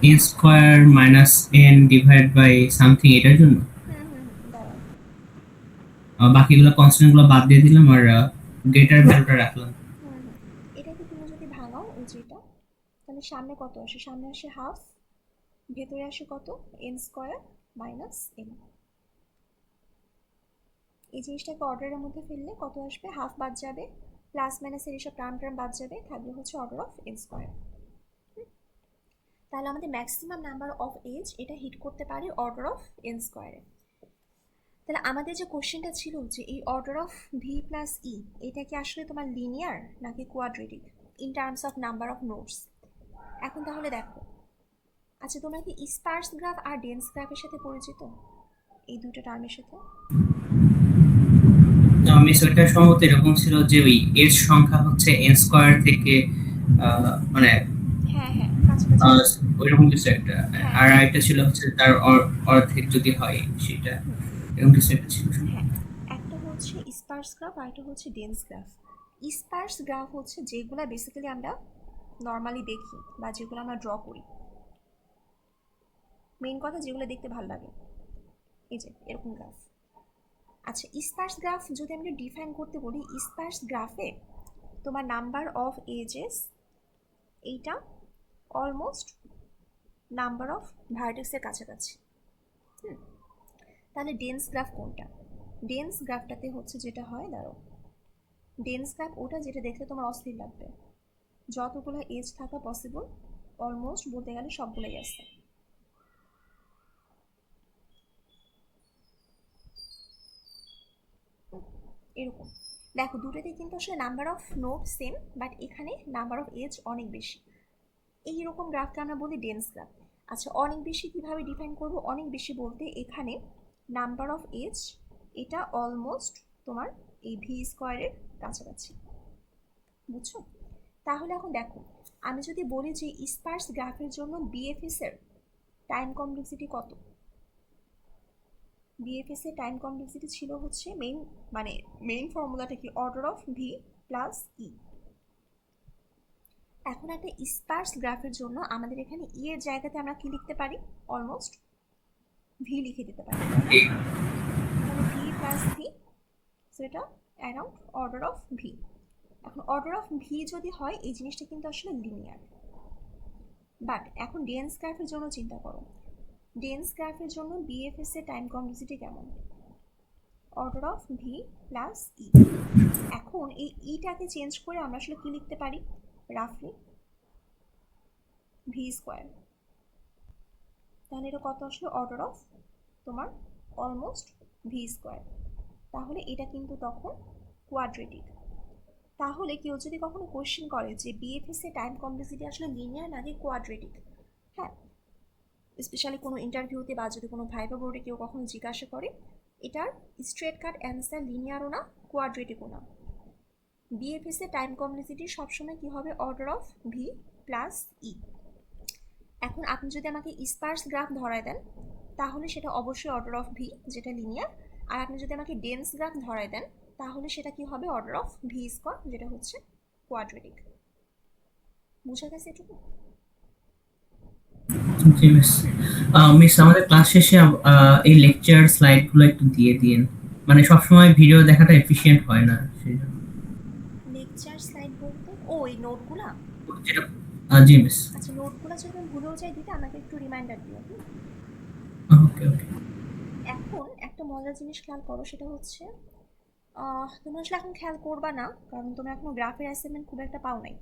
N square minus N divide by something এটার জন্য? দাঁড়াও। বাকিগুলো কনস্ট্যান্ট গুলো বাদ দিয়ে দিলাম আর গ্রেটার ভ্যালুটা রাখলাম। এটাকে তুমি যদি ভাঙাও ওই যেটা, তাহলে সামনে কত আসে? সামনে আসে হাফ, ভেতরে আসে কত? n² - n। এই জিনিসটাকে অর্ডারের মধ্যে ফেললে কত আসবে, হাফ বাদ যাবে, প্লাস মাইনাসের এইসব টার্ম বাদ যাবে, থাকবে হচ্ছে অর্ডার অফ এন স্কোয়ার। তাহলে আমাদের ম্যাক্সিমাম নাম্বার অফ এজ এটা হিট করতে পারি অর্ডার অফ এন স্কোয়ারে। তাহলে আমাদের যে কোশ্চেনটা ছিল যে এই order of V plus E এটা কি আসলে তোমার লিনিয়ার নাকি quadratic in terms of number of nodes. এখন তাহলে দেখো, আচ্ছা তোমরা কি স্পার্স গ্রাফ আর ডেন্স গ্রাফের সাথে পরিচিত, এই দুটো টার্মের সাথে? মিস ওইটা সম্ভবত এরকম ছিল যে ওই এর সংখ্যা হচ্ছে এন স্কয়ার থেকে মানে হ্যাঁ হ্যাঁ, কাছাকাছি। ওইরকম কিছু একটা, হ্যাঁ আর হ্যাঁ। আরেকটা ছিল হচ্ছে তার অর্ধেক যদি হয় সেটা, হুম, এরকম কিছু একটা ছিল। হ্যাঁ, একটা হচ্ছে স্পার্স গ্রাফ আর একটা হচ্ছে ডেন্স গ্রাফ। স্পার্স গ্রাফ হচ্ছে যেগুলো বেসিক্যালি আমরা নর্মালি দেখি বা যেগুলো আমরা ড্র করি, মেইন কথা যেগুলো দেখতে ভালো লাগে, এই যে এরকম গ্রাফ। আচ্ছা স্পার্স গ্রাফ যদি আমরা ডিফাইন করতে বলি, স্পার্স গ্রাফে তোমার নাম্বার অফ এজেস এইটা অলমোস্ট নাম্বার অফ ভার্টেক্সের কাছাকাছি। তাহলে ডেন্স গ্রাফ কোনটা? ডেন্স গ্রাফটাতে হচ্ছে যেটা হয়, দাঁড়ো, ডেন্স গ্রাফ ওটা যেটা দেখলে তোমার অস্থির লাগবে, যতগুলো এজ থাকা পসিবল অলমোস্ট বলতে গেলে সবগুলোই আছে। এরকম দেখো, দুটোতে কিন্তু আসলে number of node same, but এখানে নাম্বার অফ এজ অনেক বেশি। এইরকম গ্রাফকে আমরা বলি ডেন্স গ্রাফ। আচ্ছা অনেক বেশি কিভাবে ডিফাইন করব? অনেক বেশি বলতে এখানে নাম্বার অফ এজ এটা অলমোস্ট তোমার এই ভি স্কোয়ারের কাছাকাছি, বুঝছো? তাহলে এখন দেখো, আমি যদি বলি যে স্পার্স গ্রাফের জন্য বিএফএস এর টাইম কমপ্লেক্সিটি কত, বিএফএস এর টাইম কমপ্লেক্সিটি ছিল হচ্ছে মেইন ফর্মুলাটা কি, order of V plus E. এখন একটা স্পার্স গ্রাফের জন্য আমাদের এখানে ই এর জায়গাতে আমরা কি লিখতে পারি, অলমোস্ট ভি লিখে দিতে পারি, তাই না? তাহলে ভি প্লাস ভি, সেটা অ্যারাউন্ড অর্ডার অফ ভি। এখন অর্ডার অফ ভি যদি হয় এই জিনিসটা কিন্তু আসলে লিনিয়ার। বাট এখন ডেন্স গ্রাফের জন্য চিন্তা করো, ডেন্স গ্রাফের জন্য বিএফএস এর টাইম কমপ্লেক্সিটি কেমন, order of V plus E. এখন এই ইটাকে চেঞ্জ করে আমরা আসলে কি লিখতে পারি, রাফলি ভি স্কোয়ার। তাহলে এটা কত আসলে, অর্ডার অফ তোমার অলমোস্ট ভি স্কোয়ার। তাহলে এটা কিন্তু তখন কোয়াড্রেটিক। তাহলে কেউ যদি কখনো কোয়েশ্চেন করে যে বিএফএস এর টাইম কমপ্লেক্সিটি আসলে লিনিয়ার নাকি কোয়াড্রেটিক, হ্যাঁ, স্পেশালি কোনো ইন্টারভিউতে বা যদি কোনো ভাইভা বোর্ডে কেউ কখনো জিজ্ঞাসা করে, এটার স্ট্রেট কাট অ্যান্সার লিনিয়ারও না কোয়াড্রেটিকও না। বিএফএস এর টাইম কমপ্লেক্সিটি সবসময় কি হবে, order of V plus E. এখন আপনি যদি আমাকে স্পার্স গ্রাফ ধরায় দেন তাহলে সেটা অবশ্যই অর্ডার অফ ভি যেটা লিনিয়ার, আর আপনি যদি আমাকে ডেন্স গ্রাফ ধরায় দেন তাহলে সেটা কি হবে, অর্ডার অফ ভি স্কোয়ার যেটা হচ্ছে কোয়াড্রেটিক। বুঝা গেছে এটুকু? জি মিস। মিস আমাদের ক্লাস শেষে এই লেকচার স্লাইড গুলো একটু দিয়ে দিন, মানে সবসময় ভিডিও দেখাটা এফিশিয়েন্ট হয় না সেই জন্য। লেকচার স্লাইড বলতে ও এই নোটগুলা? যেটা জি মিস। আচ্ছা নোটগুলা যদি আমি ভুলেও যাই দিতে আমাকে একটু রিমাইন্ডার দিও। ওকে ওকে। এখন একটা মজার জিনিস খেয়াল করো, সেটা হচ্ছে তোমরা আসলে এখন খেয়াল করবা না কারণ তোমরা এখনো গ্রাফের অ্যাসাইনমেন্ট খুব একটা পাও নাই।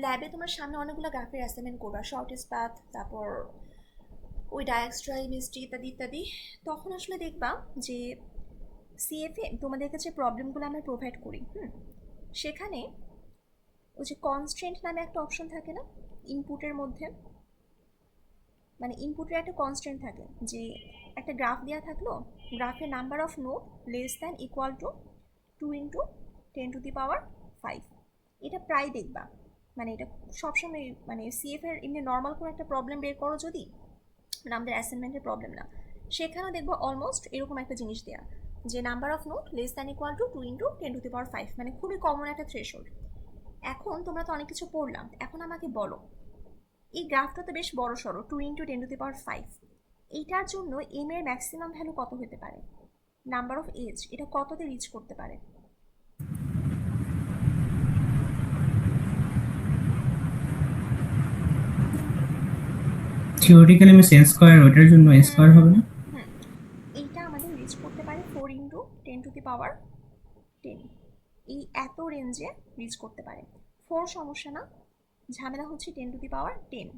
ল্যাবে তোমার সামনে অনেকগুলো গ্রাফের অ্যাসাইনমেন্ট করবা, শর্টেস্ট পাথ, তারপর ওই ডায়াক্সট্রাই মিস্ট্রি ইত্যাদি ইত্যাদি। তখন আসলে দেখবা যে সিএফে তোমাদের কাছে প্রবলেমগুলো আমরা প্রোভাইড করি, সেখানে ওই যে কনস্ট্রেন্ট নামে একটা অপশন থাকে না ইনপুটের মধ্যে, মানে ইনপুটের একটা কনস্ট্রেন্ট থাকে যে একটা গ্রাফ দেওয়া থাকলো, গ্রাফের number of node less than equal to 2 × 10⁵। এটা প্রায় দেখবা, মানে এটা সবসময় মানে সিএফ এর এমনি নর্মাল কোনো একটা প্রবলেম বের করো যদি, মানে আমাদের অ্যাসাইনমেন্টের প্রবলেম না, সেখানেও দেখবো অলমোস্ট এরকম একটা জিনিস দেওয়া যে number of node less than equal to 2 × 10⁵, মানে খুবই কমন একটা থ্রেশহোল্ড। এখন তোমরা তো অনেক কিছু পড়লাম, এখন আমাকে বলো এই গ্রাফটা তো বেশ বড় সড়ো 2 × 10⁵, এইটার জন্য এম এর ম্যাক্সিমাম ভ্যালু কত হতে পারে, নাম্বার অফ এজ এটা কততে রিচ করতে পারে? থিওরিটিক্যালি মিস এন স্কয়ার, ওটার জন্য এন স্কয়ার হবে না? হুম, এইটা আমাদের রিচ করতে পারে 4 × 10⁵, এত রেঞ্জে রিচ করতে পারে। 4 সমস্যা না, ঝামেলা হচ্ছে 10^10।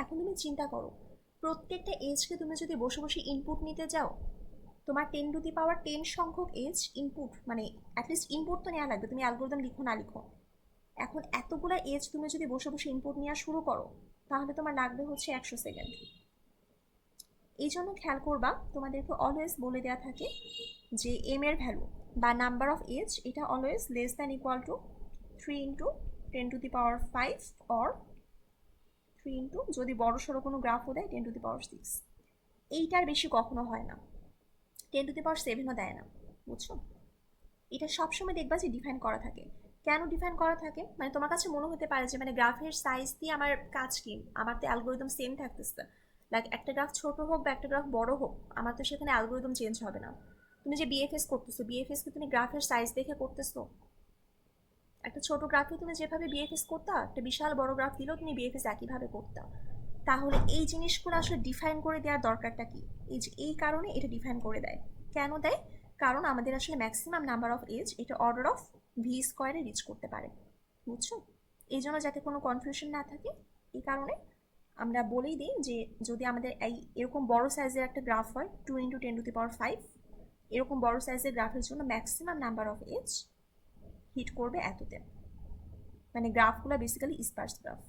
এখন তুমি চিন্তা করো, প্রত্যেকটা এজকে তুমি যদি বসে বসে ইনপুট নিতে যাও, তোমার 10^10 সংখ্যক এজ ইনপুট, মানে অ্যাটলিস্ট ইনপুট তো নেওয়া লাগবে, তুমি অ্যালগোরিদম লিখো না লিখো। এখন এতগুলো এজ তুমি যদি বসে বসে ইনপুট নেওয়া শুরু করো, তাহলে তোমার লাগবে হচ্ছে 100 সেকেন্ড। এই জন্য খেয়াল করবা, তোমাদেরকে অলওয়েজ বলে দেওয়া থাকে যে এম এর ভ্যালু বা নাম্বার অফ এজ এটা always less than equal to 3 into 10^5 or 3 into, যদি বড় সড়ো কোনো গ্রাফও দেয় 10^6। এইটার বেশি কখনো হয় না, 10^7ও দেয় না, বুঝছো? এটা সবসময় দেখবা যে ডিফাইন করা থাকে। কেন ডিফাইন করা থাকে, মানে তোমার কাছে মনে হতে পারে যে মানে গ্রাফের সাইজ দিয়ে আমার কাজ কি, আমার তো অ্যালগোরিদম সেম থাকতেছে, লাইক একটা গ্রাফ ছোট হোক বা একটা গ্রাফ বড় হোক, আমার তো সেখানে অ্যালগোরিদম চেঞ্জ হবে না। তুমি যে বিএফএস করতেছো, বিএফএস কি তুমি গ্রাফের সাইজ দেখে করতেছো? একটা ছোট গ্রাফে তুমি যেভাবে বিএফএস করতা, একটা বিশাল বড় গ্রাফ দিলেও তুমি বিএফএস একইভাবে করতা। তাহলে এই জিনিসগুলো আসলে ডিফাইন করে দেওয়ার দরকারটা কি? এই কারণে এটা ডিফাইন করে দেয়। কেন দেয়? কারণ আমাদের আসলে ম্যাক্সিমাম নাম্বার অফ এজ এটা অর্ডার অফ ভি স্কোয়ারে রিচ করতে পারে, বুঝছো? এই জন্য যাতে কোনো কনফিউশন না থাকে, এই কারণে আমরা বলেই দিই যে যদি আমাদের এরকম বড় সাইজের একটা গ্রাফ হয় 2 ইন্টু 10^5, এরকম বড় সাইজের গ্রাফের জন্য maximum number of edge hit করবে এততে, মানে গ্রাফগুলো বেসিক্যালি স্পার্স গ্রাফ।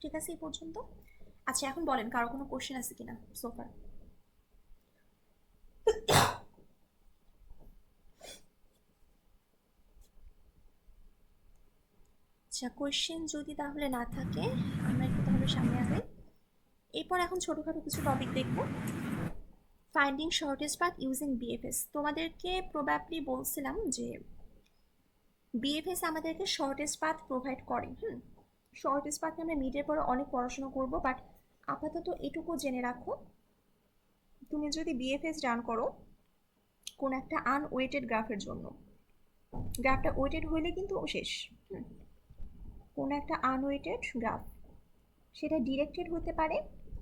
ঠিক আছে এই পর্যন্ত? আচ্ছা এখন বলেন কারো কোনো কোশ্চেন আছে কিনা সোফার? আচ্ছা কোশ্চেন যদি তাহলে না থাকে আমরা একটু তাহলে সামনে আগাই। এরপর এখন ছোটোখাটো কিছু টপিক দেখব। Finding shortage path using BFS. তোমাদেরকে প্রবাবলি বলছিলাম যে বিএফএস আমাদেরকে শর্টেজ পাথ প্রোভাইড করে। শর্টেজ পাথে আমরা মিডের পরে অনেক পড়াশোনা করব, বাট আপাতত এটুকু জেনে রাখো, তুমি যদি বিএফএস রান করো কোন একটা আনওয়েটেড গ্রাফের জন্য, গ্রাফটা ওয়েটেড হইলে কিন্তু শেষ। কোন একটা আনওয়েটেড গ্রাফ, সেটা ডিরেক্টেড হতে পারে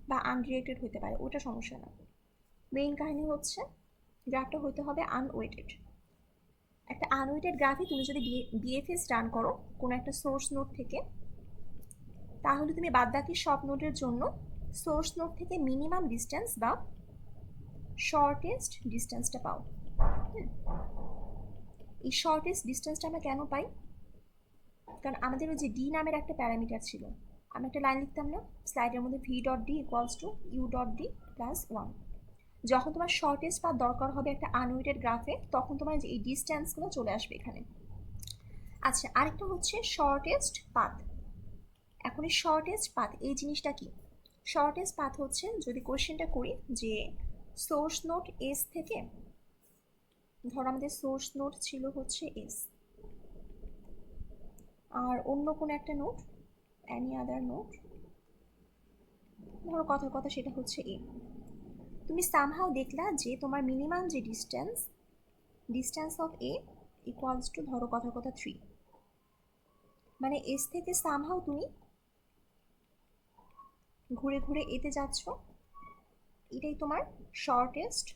বা আনডিরেক্টেড হতে পারে, ওটা সমস্যা না। মেইন কাহিনী হচ্ছে গ্রাফটা হতে হবে আনওয়েটেড। একটা আনওয়েটেড গ্রাফে তুমি যদি বিএফএস রান করো কোনো একটা সোর্স নোড থেকে, তাহলে তুমি বাদবাকি সব নোডের জন্য সোর্স নোড থেকে মিনিমাম ডিস্টেন্স বা শর্টেস্ট ডিস্টেন্সটা পাও। এই শর্টেস্ট ডিস্টেন্সটা আমরা কেন পাই? কারণ আমাদের ওই যে ডি নামের একটা প্যারামিটার ছিল, আমি একটা লাইন লিখতাম না স্লাইডের মধ্যে, V dot D equals to U dot D plus 1। যখন তোমার শর্টেস্ট পাথ দরকার হবে একটা আনওয়েটেড গ্রাফে, তখন তোমার এই ডিস্টেন্সগুলো চলে আসবে এখানে। আচ্ছা আরেকটা হচ্ছে শর্টেস্ট পাথ। এখন এই শর্টেস্ট পাথ এই জিনিসটা কি? শর্টেস্ট পাথ হচ্ছে, যদি কোশ্চেনটা করি যে সোর্স নোড এস থেকে, ধর আমাদের সোর্স নোড ছিল হচ্ছে এস, আর অন্য কোনো একটা নোড, অ্যানি আদার নোড, ধরো কথার কথা সেটা হচ্ছে এ। তুমি সামহাও দেখলা যে তোমার মিনিমাম যে distance of A equals to ধরো কথার কথা 3, মানে এস থেকে সামহাও তুমি ঘুরে ঘুরে এতে যাচ্ছ, এটাই তোমার শর্টেস্ট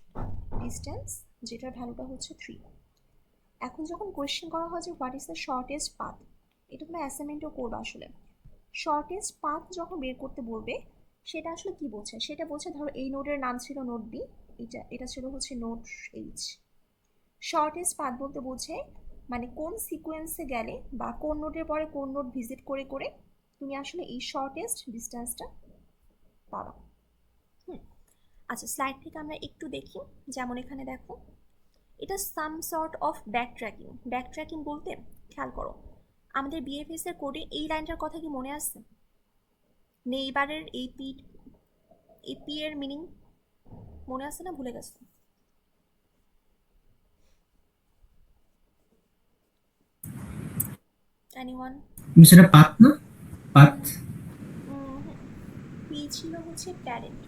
ডিস্টেন্স, যেটার ভ্যালুটা হচ্ছে 3। এখন যখন কোয়েশ্চেন করা হয় যে what is the shortest path, এটা তোমরা অ্যাসাইনমেন্টও করবে। আসলে শর্টেস্ট পাথ যখন বের করতে বলবে, সেটা আসলে কি বলছে? সেটা বলছে ধরো এই নোডের নাম ছিল নোড বি, এটা ছিল হচ্ছে নোড এইচ। শর্টেস্ট পাথ বলতে বোঝে মানে কোন সিকোয়েন্সে গেলে বা কোন নোডের পরে কোন নোড ভিজিট করে করে তুমি আসলে এই শর্টেস্ট ডিস্টেন্সটা পাবা। আচ্ছা স্লাইড থেকে আমরা একটু দেখি, যেমন এখানে দেখো এটা সাম সর্ট অফ ব্যাকট্র্যাকিং। ব্যাকট্র্যাকিং বলতে খেয়াল করো, আমাদের বিএফএস এর কোডে এই লাইনটার কথা কি মনে আছে? নেইবারের এই পি এর মিনিং মনে আছে না ভুলে গেছো? এনিওয়ান? সেটা পাত না? পাত? পি ছিল হচ্ছে প্যারেন্ট।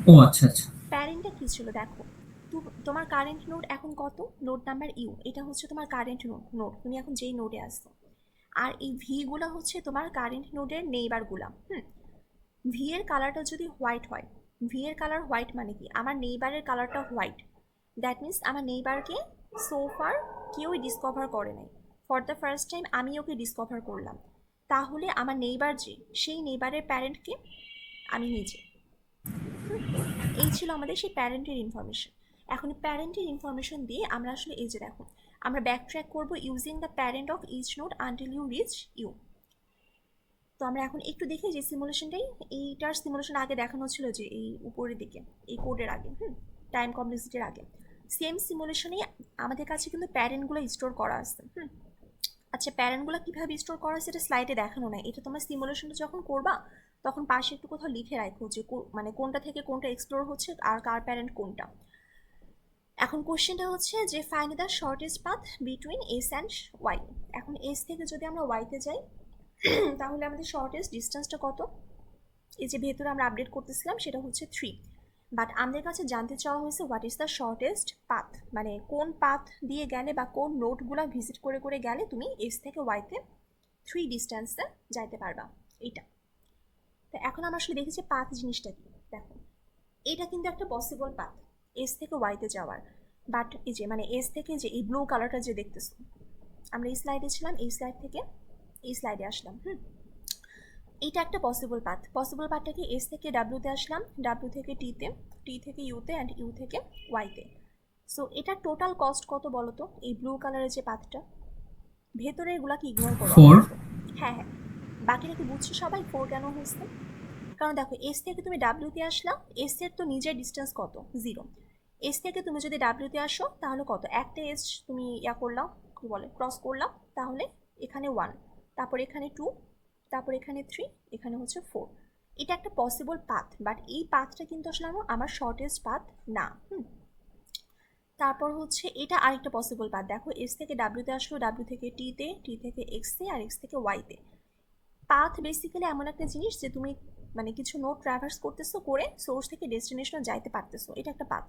ও আচ্ছা আচ্ছা। প্যারেন্টটা কি ছিল দেখো, তোমার কারেন্ট নোড এখন কত? নোড নাম্বার ইউ, এটা হচ্ছে তোমার কারেন্ট নোড, তুমি এখন যেই নোডে আসছো। আর এই ভি গুলা হচ্ছে তোমার কারেন্ট নোডের নেইবারগুলা। ভি এর কালারটা যদি হোয়াইট হয়, ভি এর কালার হোয়াইট মানে কি আমার নেইবারের কালারটা হোয়াইট, দ্যাট মিনস আমার নেইবারকে সোফার কেউই ডিসকভার করে নাই, ফর দ্য ফার্স্ট টাইম আমি ওকে ডিসকভার করলাম। তাহলে আমার নেইবার যে, সেই নেইবারের প্যারেন্টকে আমি নিজে। এই ছিল আমাদের সেই প্যারেন্টের ইনফরমেশন। এখন প্যারেন্টের ইনফরমেশন দিয়ে আমরা আসলে এই যে দেখো, আমরা ব্যাক ট্র্যাক করবো using the parent of each node until you reach U. তো আমরা এখন একটু দেখি যে সিমুলেশনটাই, এইটার সিমুলেশন আগে দেখানো হচ্ছিল যে এই উপরের দিকে, এই কোডের আগে, টাইম কমপ্লেক্সিটির আগে। সেম সিমুলেশনে আমাদের কাছে কিন্তু প্যারেন্টগুলো স্টোর করা আছে। আচ্ছা, প্যারেন্টগুলো কীভাবে স্টোর করা আছে এটা স্লাইডে দেখানো নাই, এটা তোমরা সিমুলেশনটা যখন করবা তখন পাশে একটু কোথাও লিখে রাখো যে মানে কোনটা থেকে কোনটা এক্সপ্লোর হচ্ছে আর কার প্যারেন্ট কোনটা। এখন কোশ্চেনটা হচ্ছে যে find the shortest path between S and Y. এখন এস থেকে যদি আমরা ওয়াইতে যাই তাহলে আমাদের শর্টেস্ট ডিস্টেন্সটা কত? এই যে ভেতরে আমরা আপডেট করতেছিলাম সেটা হচ্ছে 3, বাট আমাদের কাছে জানতে চাওয়া হয়েছে what is the shortest path, মানে কোন পাথ দিয়ে গেলে বা কোন নোটগুলো ভিজিট করে করে গেলে তুমি এস থেকে ওয়াইতে 3 ডিস্টেন্সে যাইতে পারবা, এইটা। তো এখন আমরা আসলে দেখেছি পাথ জিনিসটা কি। দেখো, এটা কিন্তু একটা পসিবল পাথ এস থেকে ওয়াইতে যাওয়ার, বাট এই যে মানে এস থেকে যে এই ব্লু কালারটা যে দেখতেছো, আমরা এই স্লাইডে ছিলাম, এই স্লাইড থেকে এই স্লাইডে আসলাম। এইটা একটা পসিবল পাথ। পসিবল পাথটা কি, এস থেকে ডাব্লিউতে আসলাম, ডাব্লিউ থেকে টিতে, টি থেকে ইউতে, অ্যান্ড ইউ থেকে ওয়াইতে। সো এটা টোটাল কস্ট কত বলো তো, এই ব্লু কালারের যে পাথটা, ভেতরে এগুলাকে ইগনোর করো। 4। হ্যাঁ হ্যাঁ, বাকিটা কি বুঝছো সবাই 4 কেন হয়েছে? কারণ দেখো, এস থেকে তুমি ডাব্লিউতে আসলাম, এস এর তো নিজের ডিস্টেন্স কত, 0। এস থেকে তুমি যদি ডাব্লিউতে আসো তাহলে কত, একটা এস তুমি করলাম, কি বলে, ক্রস করলাম, তাহলে এখানে 1, তারপর এখানে 2, তারপর এখানে 3, এখানে হচ্ছে 4। এটা একটা পসিবল পাথ, বাট এই পাথটা কিন্তু আসলে আমার শর্টেস্ট পাথ না। তারপর হচ্ছে এটা আরেকটা পসিবল পাথ। দেখো, এস থেকে ডাব্লিউতে আসলো, ডাব্লিউ থেকে টিতে, টি থেকে এক্সে, আর এক্স থেকে ওয়াইতে। পাথ বেসিক্যালি এমন একটা জিনিস যে তুমি মানে কিছু নোট ট্রাভার্স করতেছো, করে সোর্স থেকে ডেস্টিনেশনে যাইতে পারতেছো, এটা একটা পাথ।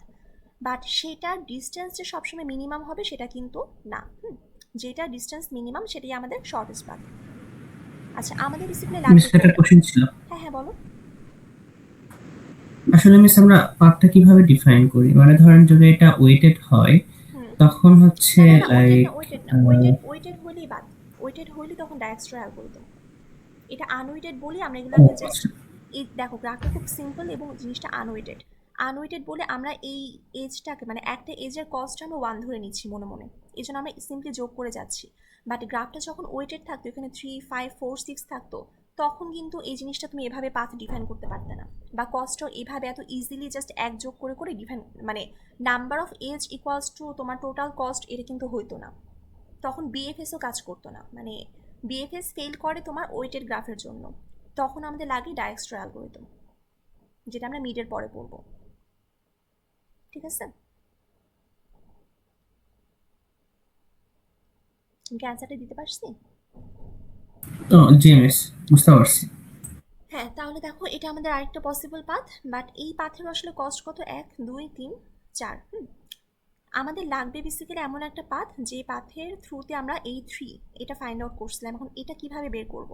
বাট সেটার ডিস্টেন্স যে সবসময় মিনিমাম হবে সেটা কিন্তু না। যেটা ডিস্টেন্স মিনিমাম সেটাই আমাদের শর্টেস্ট পাথ। আচ্ছা, আমাদের বেসিক্যালি লাগবে একটা কোশ্চেন ছিল। হ্যাঁ হ্যাঁ বলো। আসলে মিস আমরা পাথটা কিভাবে ডিফাইন করি, মানে ধরেন যদি এটা ওয়েটেড হয় তখন হচ্ছে না না না, লাইক ওয়েটেড না, ওয়েটেড হলেই বাদ। ওয়েটেড হইলে তখন ডায়াক্সট্রা অ্যালগরিদম। এটা আনওয়েটেড বলি আমরা এগুলোকে জাস্ট, এই দেখো গ্রাফটা খুব সিম্পল এবং জিনিসটা আনওয়েটেড। আনওয়েটেড বলে আমরা এই এজটাকে, মানে একটা এজের কস্ট আমরা 1 ধরে নিচ্ছি মনে মনে, এই জন্য আমরা সিম্পলি যোগ করে যাচ্ছি। বাট গ্রাফটা যখন ওয়েটেড থাকতো, এখানে 3, 5, 4, 6 থাকতো, তখন কিন্তু এই জিনিসটা তুমি এভাবে পাথ ডিফাইন করতে পারতে না, বা কস্টও এভাবে এত ইজিলি জাস্ট এক যোগ করে করে ডিফাইন, মানে number of edge equals to তোমার টোটাল কস্ট, এটা কিন্তু হইতো না। তখন বিএফএসও কাজ করতো না, মানে বিএফএস ফেল করে তোমার ওয়েটেড গ্রাফের জন্য। তখন আমাদের লাগে ডায়াক্সট্রা অ্যালগরিদম, যেটা আমরা মিডের পরে পড়বো। ঠিক আছে, কি অ্যান্সারটা দিতে পারছি? তো জি মিস, বুঝতে পারছি। হ্যাঁ, তাহলে দেখো এটা আমাদের আরেকটা পসিবল পাথ, বাট এই পাথের আসলে কস্ট কত, 1, 2, 3, 4। আমাদের লাগবে বেসিক্যালি এমন একটা পাথ যে পাথের থ্রুতে আমরা এই 3 এটা ফাইন্ড আউট করছিলাম। এখন এটা কিভাবে বের করব?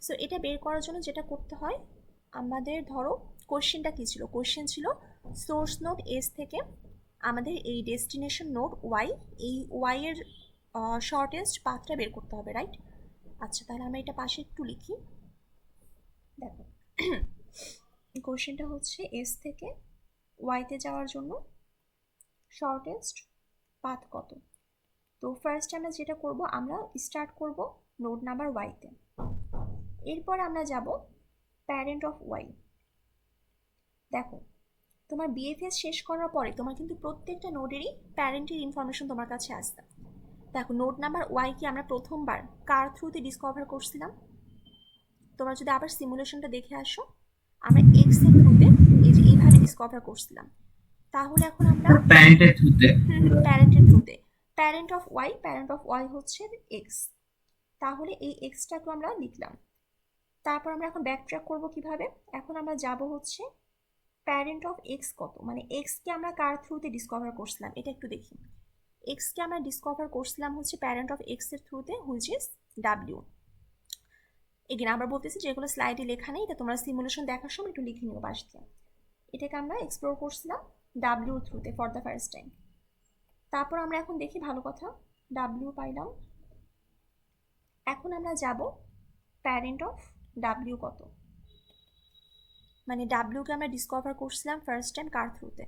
সো এটা বের করার জন্য যেটা করতে হয়, আমাদের ধরো কোশ্চেনটা কী ছিল, কোশ্চেন ছিল সোর্স নোড এস থেকে আমাদের এই ডেস্টিনেশন নোড ওয়াই, এই ওয়াই এর শর্টেস্ট পাথটা বের করতে হবে, রাইট? আচ্ছা, তাহলে আমরা এটা পাশে একটু লিখি। দেখো, কোশ্চেনটা হচ্ছে এস থেকে ওয়াইতে যাওয়ার জন্য শর্টেস্ট পাথ কত। তো ফার্স্ট আমরা যেটা করব, আমরা স্টার্ট করব নোড নাম্বার ওয়াইতে, এরপর আমরা যাব প্যারেন্ট অফ ওয়াই। দেখো, তোমার বিএফএস শেষ করার পরে তোমার কিন্তু প্রত্যেকটা নোডেরই প্যারেন্টের ইনফরমেশন তোমার কাছে আসবে। দেখো, নোড নাম্বার ওয়াই কি আমরা প্রথমবার কার থ্রুতে ডিসকভার করছিলাম? তোমরা যদি আবার সিমুলেশনটা দেখে আসো, আমরা এক্স এর থ্রুতে এই যে এইভাবে ডিসকভার করছিলাম। তাহলে এখন আমরা প্যারেন্টের থ্রুতে, প্যারেন্টের থ্রুতে, প্যারেন্ট অফ ওয়াই হচ্ছে এক্স। তাহলে এই এক্সটাকে আমরা লিখলাম। তারপর আমরা এখন ব্যাক ট্র্যাক করবো কিভাবে, এখন আমরা যাব হচ্ছে প্যারেন্ট অফ এক্স কত, মানে এক্সকে আমরা কার থ্রুতে ডিসকভার করছিলাম এটা একটু দেখি। এক্সকে আমরা ডিসকভার করছিলাম হচ্ছে প্যারেন্ট অফ এক্স এর থ্রুতে, হুইচ ইজ ডাব্লিউ। এগেন আমরা বলতেছি যেগুলো স্লাইডে লেখা নেই, এটা তোমরা সিমুলেশন দেখার সময় একটু লিখে নিও পাশ দিয়ে। এটাকে আমরা এক্সপ্লোর করছিলাম ডাব্লিউর থ্রুতে ফর দ্য ফার্স্ট টাইম। তারপর আমরা এখন দেখি, ভালো কথা, ডাব্লিউ পাইলাম। এখন আমরা যাব প্যারেন্ট অফ ডাব্লিউ কত, মানে ডাব্লিউকে আমরা ডিসকভার করছিলাম ফার্স্ট টাইম কার থ্রুতে,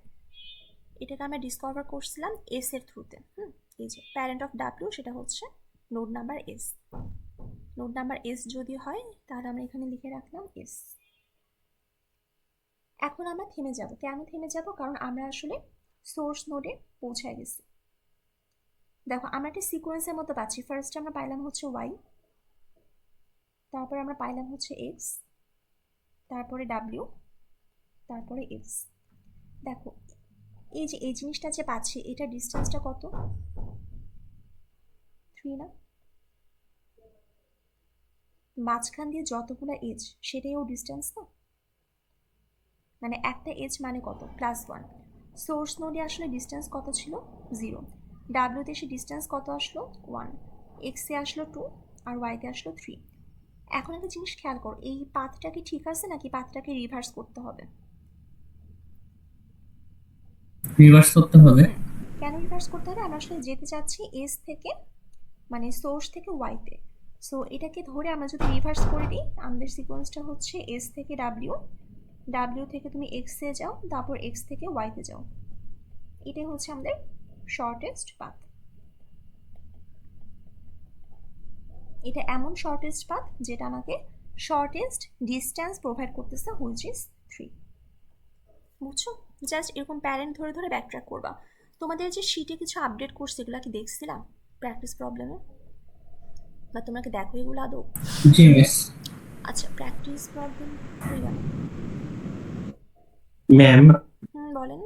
এটাকে আমরা ডিসকভার করছিলাম এস এর থ্রুতে। এই যে প্যারেন্ট অফ ডাব্লিউ, সেটা হচ্ছে node number S. Node number S যদি হয় তাহলে আমরা এখানে লিখে রাখলাম এস। এখন আমরা থেমে যাব। কেন থেমে যাব? কারণ আমরা আসলে সোর্স নোডে পৌঁছায় গেছি। দেখো আমরা একটা সিকোয়েন্সের মতো পাচ্ছি। ফার্স্ট আমরা পাইলাম হচ্ছে ওয়াই, তারপরে আমরা পাইলাম হচ্ছে এক্স, তারপরে ডাব্লিউ, তারপরে এক্স। দেখো এই যে এই জিনিসটা যে পাচ্ছি, এটা ডিস্টেন্সটা কত? 3 না? মাঝখান দিয়ে যতগুলো এজ সেটাই ও ডিস্টেন্স না? মানে একটা এজ মানে কত? +1। সোর্স নোডে আসলে ডিস্টেন্স কত ছিল? 0। ডাব্লিউতে এসে ডিস্টেন্স কত আসলো? 1। এক্সে আসলো 2, আর ওয়াইতে আসলো 3। এখন একটা জিনিস খেয়াল করো, এই পাথটা কি ঠিক আছে নাকি পাথটাকে রিভার্স করতে হবে? রিভার্স করতে হবে। কেন রিভার্স করতে হবে? আমরা আসলে যেতে চাচ্ছি এস থেকে, মানে সোর্স থেকে ওয়াইতে। সো এটাকে ধরে আমরা যদি রিভার্স করে দিই, আমাদের সিকোয়েন্সটা হচ্ছে এস থেকে ডাব্লিউ, ডাব্লিউ থেকে তুমি এক্সে যাও, তারপর এক্স থেকে ওয়াইতে যাও। এটাই হচ্ছে আমাদের শর্টেস্ট পাথ। এটা এমন শর্টেস্ট পাথ যেটা আমাকে শর্টেস্ট ডিস্টেন্স প্রোভাইড করতেছে, হুইচ ইজ 3। বুঝছো? জাস্ট এরকম প্যারেন্ট ধরে ধরে ব্যাকট্র্যাক করবা। তোমাদের যে শিটে কিছু আপডেট করছে, এগুলো কি দেখছিলাম প্র্যাকটিস প্রবলেমে? বা তোমরা কি দেখো এগুলো আদৌ? জি মিস। আচ্ছা, প্র্যাকটিস প্রবলেম হয়ে গেল। ম্যাম, বলেন।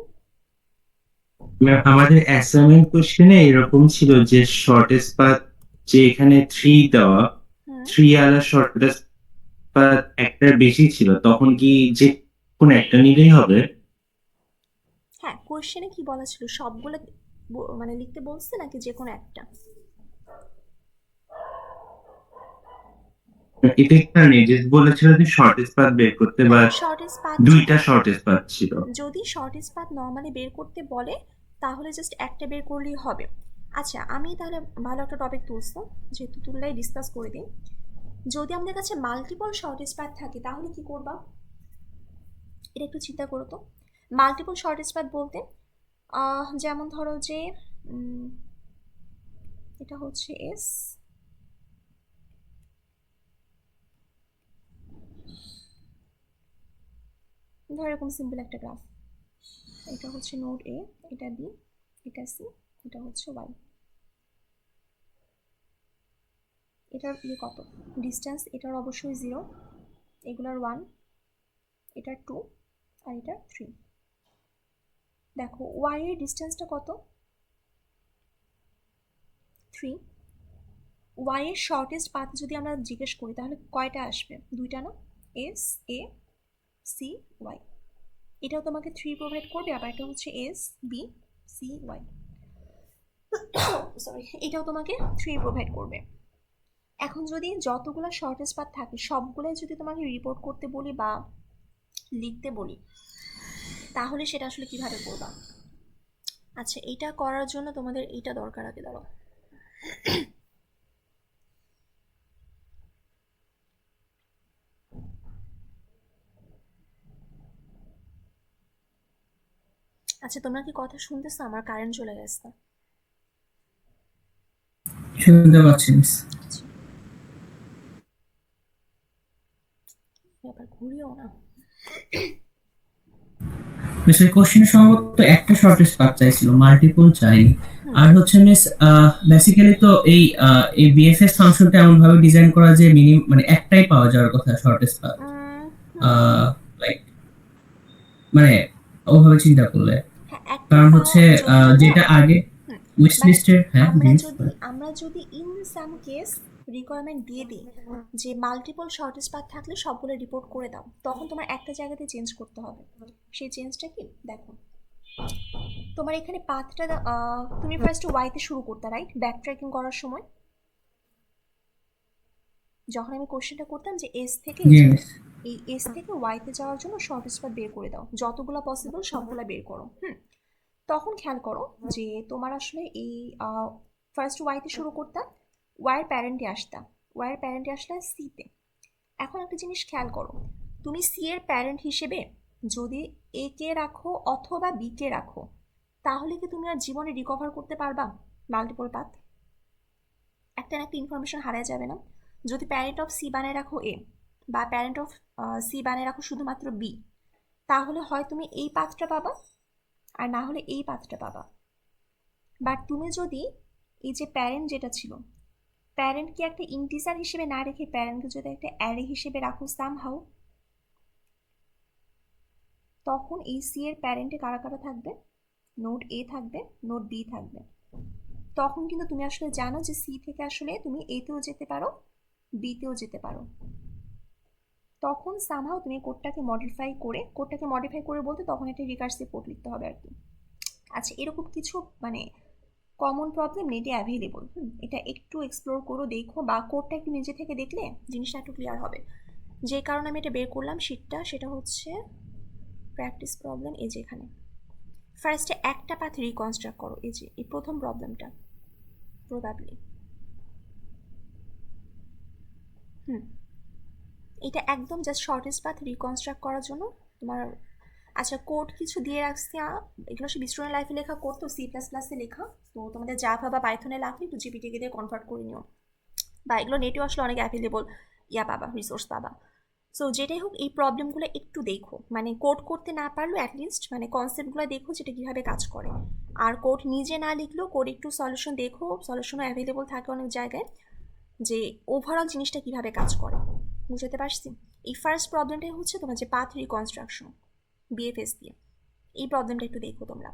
আমাদের অ্যাসাইনমেন্ট কোশ্চেনে এরকম ছিল যে শর্টেস্ট পাথ, যে এখানে 3 দেওয়া, 3 আর শর্টেস্ট পাথ একটার বেশি ছিল, তখন কি যে কোন একটা নিলেই হবে? হ্যাঁ, কোয়েশ্চেনে কি বলা ছিল? সবগুলো মানে লিখতে বলছে নাকি যে কোনো একটা? এটা এখানে যে বলেছিল যে শর্টেস্ট পাথ বের করতে, বা শর্টেস্ট পাথ, দুইটা শর্টেস্ট পাথ ছিল। যদি শর্টেস্ট পাথ নর্মালি বের করতে বলে তাহলে জাস্ট একটা বের করলেই হবে। আচ্ছা, আমি তাহলে ভালো একটা টপিক তুলছো, যেহেতু তুললেই ডিসকাস করে দিই। যদি আমাদের কাছে মাল্টিপল শর্টেস্ট পাথ থাকে তাহলে কি করবা? এটা একটু চিন্তা করো তো। মাল্টিপল শর্টেস্ট পাথ বলতে যেমন ধরো যে এটা হচ্ছে এস, ধরো এরকম সিম্পল একটা গ্রাফ। এটা হচ্ছে নোড এ, এটা বি, এটা সি, এটা হচ্ছে ওয়াই। এটার কত ডিস্টেন্স? এটার অবশ্যই 0, এগুলার 1, এটার 2, আর এটার 3। দেখো ওয়াই এর ডিস্টেন্সটা কত? 3। ওয়াই এর শর্টেস্ট পাথ যদি আমরা জিজ্ঞেস করি তাহলে কয়টা আসবে? 2টা না? S A C Y. এটাও তোমাকে 3 প্রোভাইড করবে, আবার এটা হচ্ছে S B C Y. Sorry, এটাও তোমাকে 3 প্রোভাইড করবে। এখন যদি যতগুলো শর্টেস্ট পাথ থাকে সবগুলোই যদি তোমাকে রিপোর্ট করতে বলি বা লিখতে বলি, তাহলে সেটা আসলে কিভাবে করবা? আচ্ছা, এটা করার জন্য তোমাদের এইটা দরকার। আগে দাঁড়াও, আচ্ছা তোমরা কি কথা শুনতেছো? আমার কারেন্ট চলে গেছে। শুনতে পাচ্ছি মিস। আচ্ছা, ব্যাপার ঘুরিও না। মিস ওই কোশ্চেনে সম্ভবত একটা শর্টেস্ট পাথ চাইছিল, মাল্টিপল চাইনি। আর হচ্ছে মিস বেসিক্যালি তো এই বিএফএস ফাংশনটা এমন ভাবে ডিজাইন করা যে মিনিমাম মানে একটাই পাওয়া যাওয়ার কথা শর্টেস্ট পাথ, লাইক মানে ওভাবে চিন্তা করলে। হ্যাঁ, একটা কারণ হচ্ছে যেটা আগে উইশ লিস্টের, হ্যাঁ আমরা যদি ইন সাম কেস রিকোয়ারমেন্ট দিয়ে দিই যে মাল্টিপল শর্টেস্ট পাথ থাকলে সবগুলো রিপোর্ট করে দাও, তখন তোমার একটা জায়গাতে চেঞ্জ করতে হবে। সেই চেঞ্জটা কি? দেখো, তোমার এখানে পাথটা তুমি ফার্স্ট ওয়াইতে শুরু করতে, রাইট? ব্যাক ট্র্যাকিং করার সময় যখন আমি কোশ্চেনটা করতাম যে এস থেকে এই এস থেকে ওয়াইতে যাওয়ার জন্য শর্টেস্ট পাথ বের করে দাও, যতগুলো পসিবল সবগুলো বের করো। তখন খেয়াল করো যে তোমার আসলে এই ফার্স্ট ওয়াইতে শুরু করতাম, ওয়াইয়ের প্যারেন্টে আসতাম, ওয়াইয়ের প্যারেন্টে আসলে সিতে। এখন একটা জিনিস খেয়াল করো, তুমি সি এর প্যারেন্ট হিসেবে যদি এ কে রাখো অথবা বি কে রাখো, তাহলে কি তুমি আর জীবনে রিকভার করতে পারবা মাল্টিপল পাথ? একটা না একটা ইনফরমেশন হারায় যাবে না? যদি প্যারেন্ট অফ সি বানায় রাখো এ, বা প্যারেন্ট অফ সি বানায় রাখো শুধুমাত্র বি, তাহলে হয় তুমি এই পাথটা পাবা, আর না হলে এই পাথটা পাবা। বাট তুমি যদি এই যে প্যারেন্ট যেটা ছিল, প্যারেন্টকে একটা ইন্টিজার হিসেবে না রেখে প্যারেন্টকে যদি একটা অ্যারে হিসেবে রাখো সামহাউ, তখন এই সি এর প্যারেন্টে কারা কারা থাকবে? নোড এ থাকবে, নোড বি থাকবে। তখন কিন্তু তুমি আসলে জানো যে সি থেকে আসলে তুমি এতেও যেতে পারো, বিতেও যেতে পারো। তখন সামহাউ তুমি কোডটাকে মডিফাই করে বলতে তখন একটা রিকার্সিভ কোড লিখতে হবে আর কি। আচ্ছা, এরকম কিছু মানে কমন প্রবলেম নেটে অ্যাভেলেবল। এটা একটু এক্সপ্লোর করো, দেখো, বা কোডটা একটু নিজে থেকে দেখলে জিনিসটা একটু ক্লিয়ার হবে। যে কারণে আমি এটা বের করলাম শিটটা, সেটা হচ্ছে প্র্যাকটিস প্রবলেম। এই যে এখানে ফার্স্টে একটা পাথ রিকনস্ট্রাক্ট করো, এই যে এই প্রথম প্রবলেমটা প্রবাবলি। এটা একদম জাস্ট শর্টেস্ট পাথ রিকনস্ট্রাক্ট করার জন্য তোমার। আচ্ছা, কোড কিছু দিয়ে রাখছি, এগুলো সব স্টুডেন্ট লাইফে লেখা কোড, তো C++-এ লেখা, তো তোমাদের জাভা বা পাইথনে লাগলে একটু জিপিটিকে দিয়ে কনভার্ট করে নিও, বা এগুলো নেটেও আসলে অনেক অ্যাভেলেবল পাবা, রিসোর্স পাবা। সো যেটাই হোক, এই প্রবলেমগুলো একটু দেখো, মানে কোড করতে না পারলেও অ্যাটলিস্ট মানে কনসেপ্টগুলো দেখো যেটা কীভাবে কাজ করে। আর কোড নিজে না লিখলেও কোড একটু সলিউশন দেখো, সলিউশনও অ্যাভেলেবল থাকে অনেক জায়গায়, যে ওভারঅল জিনিসটা কীভাবে কাজ করে। বুঝতে পারছি? এই ফার্স্ট প্রবলেমটাই হচ্ছে তোমার যে পাথ রিকনস্ট্রাকশন বিএফএস দিয়ে, এই প্রবলেমটা একটু দেখো তোমরা।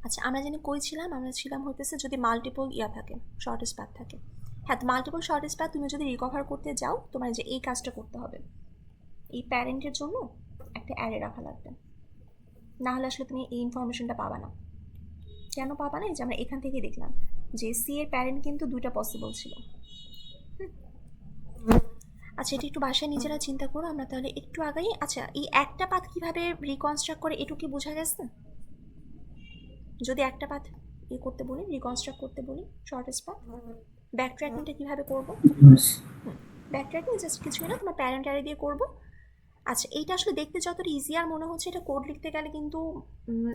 আচ্ছা, আমরা জানি কই ছিলাম? আমরা ছিলাম হইতেছে যদি মাল্টিপল থাকে, শর্টেস্ট পাথ থাকে। হ্যাঁ, তো মাল্টিপল শর্টেস্ট পাথ তুমি যদি রিকভার করতে যাও, তোমার যে এই কাজটা করতে হবে, এই প্যারেন্টের জন্য একটা অ্যারে রাখা লাগবে, না হলে আসলে তুমি এই ইনফরমেশনটা পাবা না। কেন পাবা না? এই যে আমরা এখান থেকে দেখলাম যে সি এর প্যারেন্ট কিন্তু দুইটা পসিবল ছিল। আচ্ছা, এটা একটু বাসায় নিজেরা চিন্তা করো, আমরা তাহলে একটু আগাই। আচ্ছা, এই একটা পাথ কিভাবে রিকনস্ট্রাক্ট করে এটুকু বোঝা গেছে? যদি একটা পাথ করতে বলি, রিকনস্ট্রাক্ট করতে বলি শর্টেস্ট পাথ, ব্যাক ট্র্যাকিংটা কীভাবে করবো? ব্যাক ট্র্যাকিং জাস্ট কিছুই না, তোমার প্যারেন্ট অ্যারে দিয়ে করবো। আচ্ছা, এইটা আসলে দেখতে যতটা ইজি আর মনে হচ্ছে, এটা কোড লিখতে গেলে কিন্তু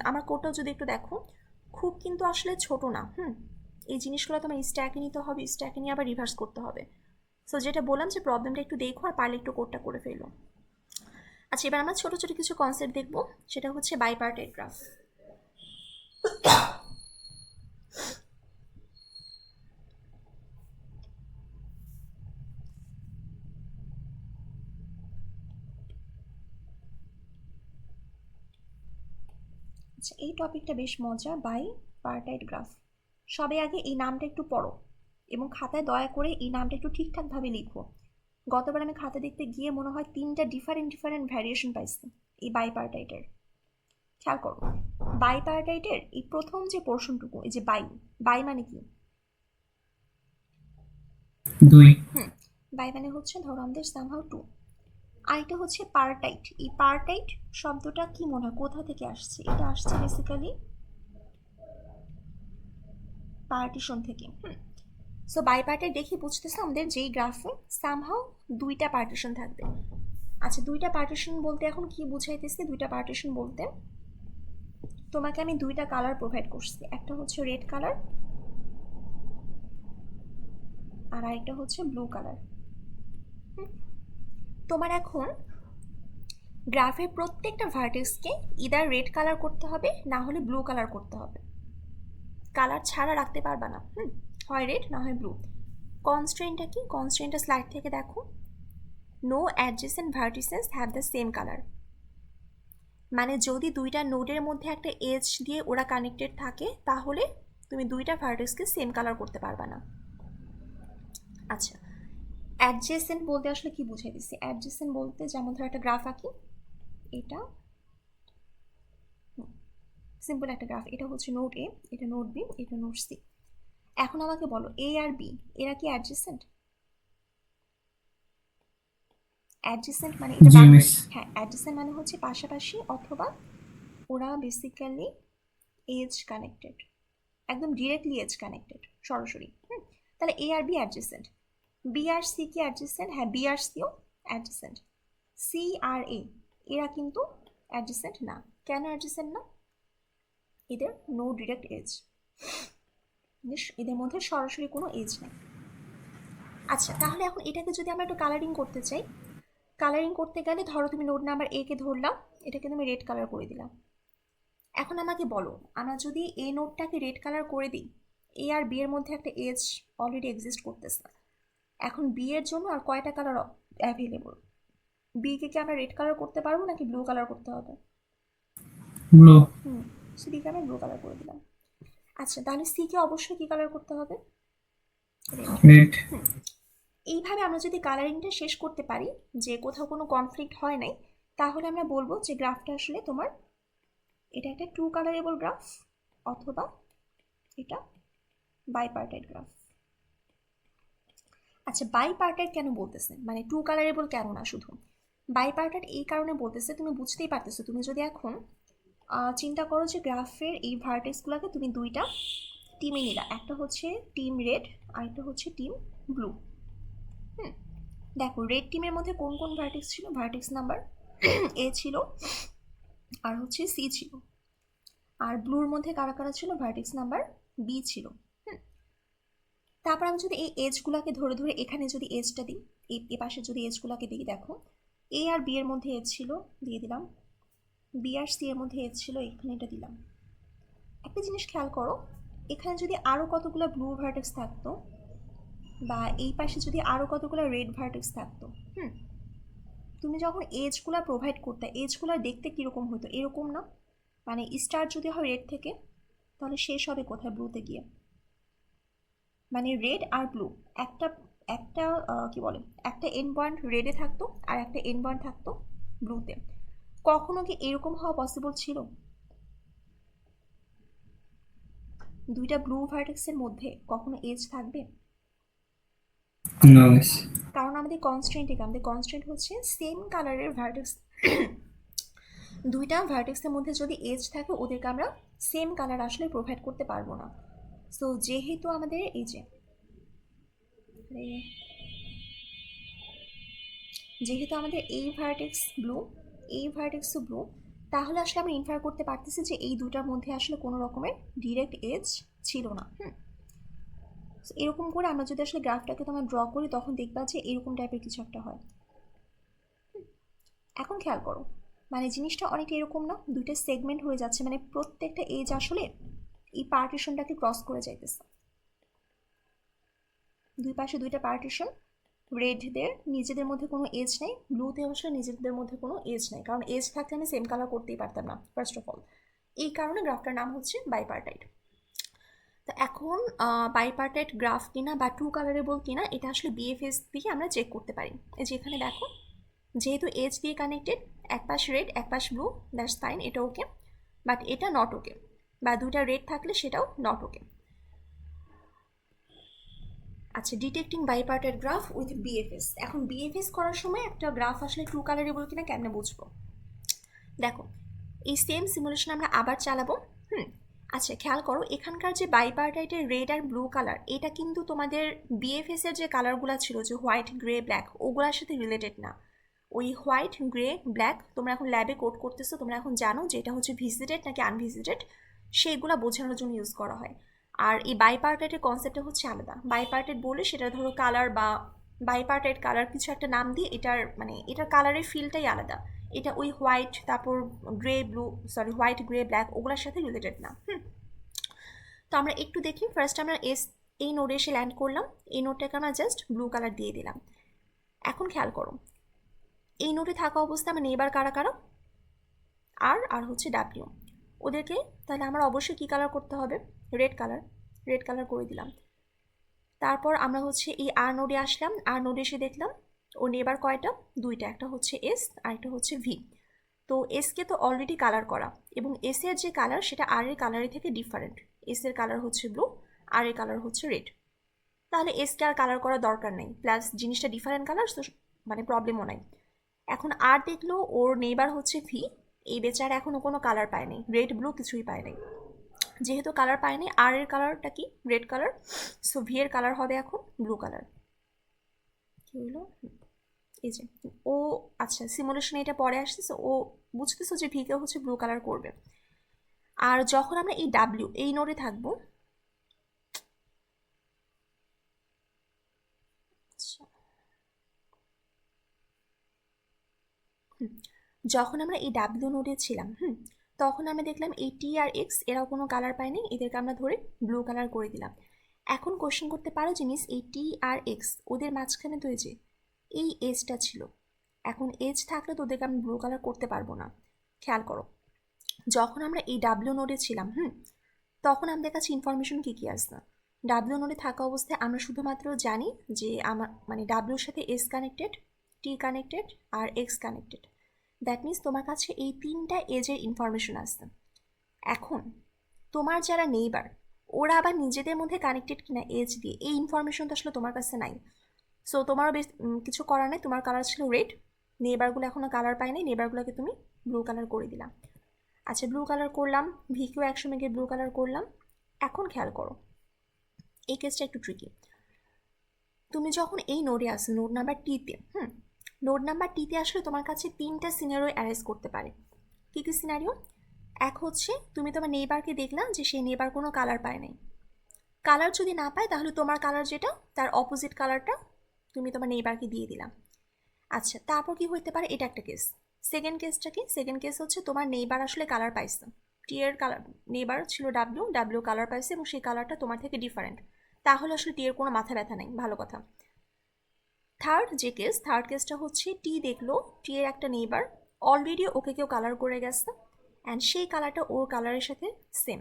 আমার কোডটাও যদি একটু দেখো, খুব কিন্তু আসলে ছোট না। এই জিনিসগুলো তোমার স্ট্যাকে নিতে হবে, স্ট্যাকে নিয়ে আবার রিভার্স করতে হবে। সো যেটা বললাম যে প্রবলেমটা একটু দেখো আর পারলে একটু কোডটা করে ফেলো। আচ্ছা, এবার আমরা ছোটো ছোটো কিছু কনসেপ্ট দেখবো, সেটা হচ্ছে বাইপার্টেড গ্রাফ। আচ্ছা, এই টপিকটা বেশ মজা, বাইপার্টাইড গ্রাফ। সবে আগে এই নামটা একটু পড়ো এবং খাতায় দয়া করে এই নামটা একটু ঠিকঠাকভাবে লিখো। গতবার আমি খাতা দেখতে গিয়ে মনে হয় 3টা ডিফারেন্ট ভ্যারিয়েশন পাইছি এই বাইপার্টাইটের। খেয়াল করো, বাইপার্টাইটের এই প্রথম যে পোর্শনটুকু, এই যে বাই মানে কি? দুই। বাই মানে হচ্ছে ধরো আমাদের সামহাউ 2। আর এটা হচ্ছে পার্টাইট। এই পার্টাইট শব্দটা কি মনে হয় কোথা থেকে আসছে? এটা আসছে বেসিক্যালি পার্টিশন থেকে। সো বাইপার্টাইট দেখি বুঝতেছে আমাদের যেই গ্রাফে সামহাউ দুইটা পার্টিশন থাকবে। আচ্ছা, দুইটা পার্টিশন বলতে এখন কি বুঝাইতেছি? দুইটা পার্টিশন বলতে তোমাকে আমি দুইটা কালার প্রোভাইড করছি, একটা হচ্ছে রেড কালার আর আরেকটা হচ্ছে ব্লু কালার। তোমার এখন গ্রাফের প্রত্যেকটা ভার্টেক্সকে ইদার রেড কালার করতে হবে, না হলে ব্লু কালার করতে হবে। কালার ছাড়া রাখতে পারবা না, হয় রেড না হয় ব্লু। কনস্ট্রেন্টটা কি? কনস্ট্রেন্টটা স্লাইড থেকে দেখো, no adjacent vertices have the same colour. মানে যদি দুইটা নোডের মধ্যে একটা এজ দিয়ে ওরা কানেক্টেড থাকে, তাহলে তুমি দুইটা ভার্টেক্সকে সেম কালার করতে পারবা না। আচ্ছা, অ্যাডজেসেন্ট বলতে আসলে কি বুঝাই দিচ্ছি? অ্যাডজেসেন্ট বলতে যেমন ধর একটা গ্রাফ আঁকি, এটা সিম্পল একটা গ্রাফ, এটা হচ্ছে নোড এ, এটা নোড বি, এটা নোড সি। এখন আমাকে বলো এ আর বি এরা কি অ্যাডজেসেন্ট? অ্যাডজেসেন্ট মানে এটা হ্যাঁ, অ্যাডজেসেন্ট মানে হচ্ছে পাশাপাশি, অথবা ওরা বেসিক্যালি এজ কানেক্টেড, একদম ডিরেক্টলি এজ কানেক্টেড, সরাসরি। তাহলে এ আর বি অ্যাডজেসেন্ট, বি আর সি কি অ্যাডজেসেন্ট? হ্যাঁ, বি আর সিও অ্যাডজেসেন্ট। সি আর এ এরা কিন্তু অ্যাডজেসেন্ট না। কেন অ্যাডজেসেন্ট না? এদের নো ডিরেক্ট এজ, এদের মধ্যে সরাসরি কোনো এজ নেই। আচ্ছা, তাহলে এখন এটাকে যদি আমরা একটু কালারিং করতে চাই, কালারিং করতে গেলে ধরো তুমি নোড নাম্বার এ কে ধরলাম, এটাকে তুমি রেড কালার করে দিলাম। এখন আমাকে বলো, আমরা যদি এই নোটটাকে রেড কালার করে দিই, এ আর বি এর মধ্যে একটা এজ অলরেডি এক্সিস্ট করতেছে। এখন বি এর জন্য আর কয়টা কালার অ্যাভেলেবল? বি কে কি আমরা রেড কালার করতে পারবো নাকি ব্লু কালার করতে হবে? ব্লু। সি কে আমরা ব্লু কালার করে দিলাম। আচ্ছা, তাহলে সি কে অবশ্যই কি কালার করতে হবে? রেড। এইভাবে আমরা যদি কালারিংটা শেষ করতে পারি, যে কোথাও কোনো কনফ্লিক্ট হয় নাই, তাহলে আমরা বলবো যে গ্রাফটা আসলে তোমার এটা একটা টু কালারেবল গ্রাফ, অথবা এটা বাইপার্টাইট গ্রাফ। আচ্ছা, বাইপার্টাইট কেন বলতেছে, মানে টু কালারেবল কেন না? শুধু বাইপার্টাইট এই কারণে বলতেছে, তুমি বুঝতেই পারতেছো, তুমি যদি এখন চিন্তা করো যে গ্রাফের এই ভার্টেক্সগুলোকে তুমি দুইটা টিমে নিলা, একটা হচ্ছে টিম রেড আর একটা হচ্ছে টিম ব্লু। দেখো, রেড টিমের মধ্যে কোন কোন ভার্টেক্স ছিল? ভার্টেক্স নাম্বার এ ছিল, আর হচ্ছে সি ছিল। আর ব্লুর মধ্যে কারা কারা ছিল? ভার্টেক্স নাম্বার বি ছিল। তারপর আমি যদি এই এজগুলোকে ধরে ধরে এখানে যদি এজটা দিই, এই পাশে যদি এজগুলোকে দিই, দেখো এ আর বি এর মধ্যে এজ ছিল, দিয়ে দিলাম। বি আর সি এর মধ্যে এজ ছিল, এখানে এটা দিলাম। একটা জিনিস খেয়াল করো, এখানে যদি আরও কতগুলো ব্লু ভার্টেক্স থাকতো, বা এই পাশে যদি আরও কতগুলো রেড ভার্টেক্স থাকতো, তুমি যখন এজগুলো প্রোভাইড করতে, এজগুলো দেখতে কীরকম হতো? এরকম না? মানে স্টার যদি হয় রেড থেকে, তাহলে শেষ হবে কোথায়? ব্লুতে গিয়ে। মানে রেড আর ব্লু, একটা একটা কি বলে, একটা এন্ড পয়েন্ট রেডে থাকতো আর একটা এন্ড পয়েন্ট থাকতো ব্লুতে। কখনো কি এরকম হওয়া পসিবল ছিল? দুইটা ব্লু ভার্টেক্সের মধ্যে কখনো এজ থাকবে? না। কারণ আমাদের কনস্ট্রেন্ট কি? আমাদের কনস্ট্রেন্ট হচ্ছে সেম কালারের ভার্টেক্স, দুইটা ভার্টেক্সের মধ্যে যদি এজ থাকে, ওদেরকে আমরা সেম কালার আসলে প্রোভাইড করতে পারবো না। সো যেহেতু আমাদের এই যেহেতু আমাদের এই ভার্টেক্স ব্লু, এই ভার্টেক্সও ব্লু, তাহলে আসলে আমরা ইনফার করতে পারতেছি যে এই দুটার মধ্যে আসলে কোনো রকমের ডিরেক্ট এজ ছিল না। এরকম করে আমরা যদি আসলে গ্রাফটাকে তোমার ড্র করি, তখন দেখবা যে এরকম টাইপের কিছু একটা হয়। এখন খেয়াল করো, মানে জিনিসটা অনেকটা এরকম না? দুইটা সেগমেন্ট হয়ে যাচ্ছে, মানে প্রত্যেকটা এজ আসলে এই পার্টিশনটাকে ক্রস করে যাইতেছে। দুই পাশে দুইটা পার্টিশন, রেডদের নিজেদের মধ্যে কোনো এজ নেই, ব্লুতে অবশ্য নিজেদের মধ্যে কোনো এজ নেই, কারণ এজ থাকলে আমি সেম কালার করতেই পারতাম না ফার্স্ট অফ অল। এই কারণে গ্রাফটার নাম হচ্ছে বাইপার্টাইট। তো এখন বাইপার্টাইট গ্রাফ কিনা বা টু কালারেবল কিনা, এটা আসলে বিএফএস দিয়ে আমরা চেক করতে পারি। এই যে এখানে দেখো, যেহেতু এজ দিয়ে কানেক্টেড, এক পাশ রেড এক পাশ ব্লু, দ্যাটস ফাইন, এটা ওকে। বাট এটা নট ওকে, বা দুটা রেড থাকলে সেটাও নট ওকে। আচ্ছা, ডিটেক্টিং বাইপার্টাইট গ্রাফ উইথ বিএফএস। এখন বিএফএস করার সময় একটা গ্রাফ আসলে টু কালারেবল কিনা কেমনে বুঝবো? দেখো, এই সেম সিমুলেশন আমরা আবার চালাবো। আচ্ছা, খেয়াল করো, এখানকার যে বাইপার্টাইটের রেড আর ব্লু কালার, এটা কিন্তু তোমাদের বিএফএস এর যে কালারগুলো ছিল, যে হোয়াইট গ্রে ব্ল্যাক, ওগুলোর সাথে রিলেটেড না। ওই হোয়াইট গ্রে ব্ল্যাক তোমরা এখন ল্যাবে কোড করতেছো, তোমরা এখন জানো যে এটা হচ্ছে ভিজিটেড নাকি আনভিজিটেড, সেইগুলো বোঝানোর জন্য ইউজ করা হয়। আর এই বাইপার্টাইটের কনসেপ্টটা হচ্ছে আলাদা। বাইপার্টাইট বলে সেটা ধরো কালার বা বাইপার্টাইট কালার কিছু একটা নাম দিয়ে, এটার মানে এটার কালারের ফিলটাই আলাদা। এটা ওই হোয়াইট, তারপর grey blue, sorry white grey black, ওগুলোর সাথে রিলেটেড না। তো আমরা একটু দেখি, ফার্স্ট আমরা এই নোডে এসে ল্যান্ড করলাম, এই নোডটাকে আমরা জাস্ট ব্লু কালার দিয়ে দিলাম। এখন খেয়াল করো, এই নোডে থাকা অবস্থায় আমার নেইবার কারা কারা? আর হচ্ছে ডাব্লিউ, ওদেরকে তাহলে আমার অবশ্যই কী কালার করতে হবে? রেড কালার করে দিলাম। তারপর আমরা হচ্ছে এই আর নোডে আসলাম, আর নোডে এসে দেখলাম ও নেবার কয়টা? দুইটা, একটা হচ্ছে এস আর একটা হচ্ছে ভি। তো এসকে তো অলরেডি কালার করা, এবং এস এর যে কালার সেটা আর এর কালারের থেকে ডিফারেন্ট। এস এর কালার হচ্ছে ব্লু, আর এর কালার হচ্ছে রেড। তাহলে এসকে আর কালার করার দরকার নেই, প্লাস জিনিসটা ডিফারেন্ট কালার, তো মানে প্রবলেমও নাই। এখন আর দেখলো ওর নেইবার হচ্ছে ভি, এই বেচারা এখনও কোনো কালার পায়নি, রেড ব্লু কিছুই পায়নি। যেহেতু কালার পাইনি, আর এর কালারটা কি রেড কালার, সো ভি এর কালার হবে এখন ব্লু কালার। কি হলো, এই যে ও, আচ্ছা সিমুলেশনে এটা পরে আসতেছে, ও বুঝতেছো যে ভিকে হচ্ছে ব্লু কালার করবে। আর যখন আমরা এই ডাব্লিউ এই নোডে থাকবো, আচ্ছা, যখন আমরা এই ডাব্লিউ নোডে ছিলাম, তখন আমরা দেখলাম এই টি আর এক্স এরাও কোনো কালার পায়নি, এদেরকে আমরা ধরে ব্লু কালার করে দিলাম। এখন কোশ্চেন করতে পারো জিনিস, এই টি আর এক্স ওদের মাঝখানে তো এই যে এই এজটা ছিল, এখন এজ থাকলে তো ওদেরকে আমি ব্লু কালার করতে পারবো না। খেয়াল করো, যখন আমরা এই ডাব্লিউ নোডে ছিলাম, তখন আমাদের কাছে ইনফরমেশন কী কী আসতো। ডাব্লিউ নোডে থাকা অবস্থায় আমরা শুধুমাত্র জানি যে আমার মানে ডাব্লিউর সাথে এস কানেক্টেড, টি কানেক্টেড আর এক্স কানেক্টেড। দ্যাট মিনস তোমার কাছে এই 3টা এজের ইনফরমেশন আসতো। এখন তোমার যারা নেইবার, ওরা আবার নিজেদের মধ্যে কানেক্টেড কিনা এজ দিয়ে, এই ইনফরমেশন তো আসলে তোমার কাছে নাই। সো তোমারও বেশ কিছু করার নেই, তোমার কালার ছিল রেড, নেইবারগুলো এখনও কালার পায়নি, নেইবারগুলোকে তুমি ব্লু কালার করে দিলাম। আচ্ছা ব্লু কালার করলাম, ভিকেও একসময় গিয়ে ব্লু কালার করলাম। এখন খেয়াল করো, এই কেসটা একটু ট্রিকি। তুমি যখন এই নোডে আসো, নোড নাম্বার টিতে, নোড নাম্বার টিতে আসলে তোমার কাছে 3টা সিনারিও অ্যারেঞ্জ করতে পারে। কী কী সিনারিও? এক হচ্ছে তুমি তোমার নেইবারকে দেখলাম যে সেই নেইবার কোনো কালার পায় নাই, কালার যদি না পায় তাহলে তোমার কালার যেটা তার অপোজিট কালারটা তুমি তোমার নেইবারকে দিয়ে দিলাম। আচ্ছা তারপর কি হইতে পারে, এটা একটা কেস। সেকেন্ড কেসটা কি, সেকেন্ড কেস হচ্ছে তোমার নেইবার আসলে কালার পাইছে, টি এর কালার, নেইবার ছিল ডাব্লিউ, ডাব্লিউ কালার পাইছে এবং সেই কালারটা তোমার থেকে ডিফারেন্ট, তাহলে আসলে টি এর কোনো মাথা ব্যথা নেই, ভালো কথা। থার্ড যে কেস, থার্ড কেসটা হচ্ছে টি দেখলো টি এর একটা নেইবার অলরেডি ওকে কেউ কালার করে গেছে অ্যান্ড সেই কালারটা ওর কালারের সাথে সেম।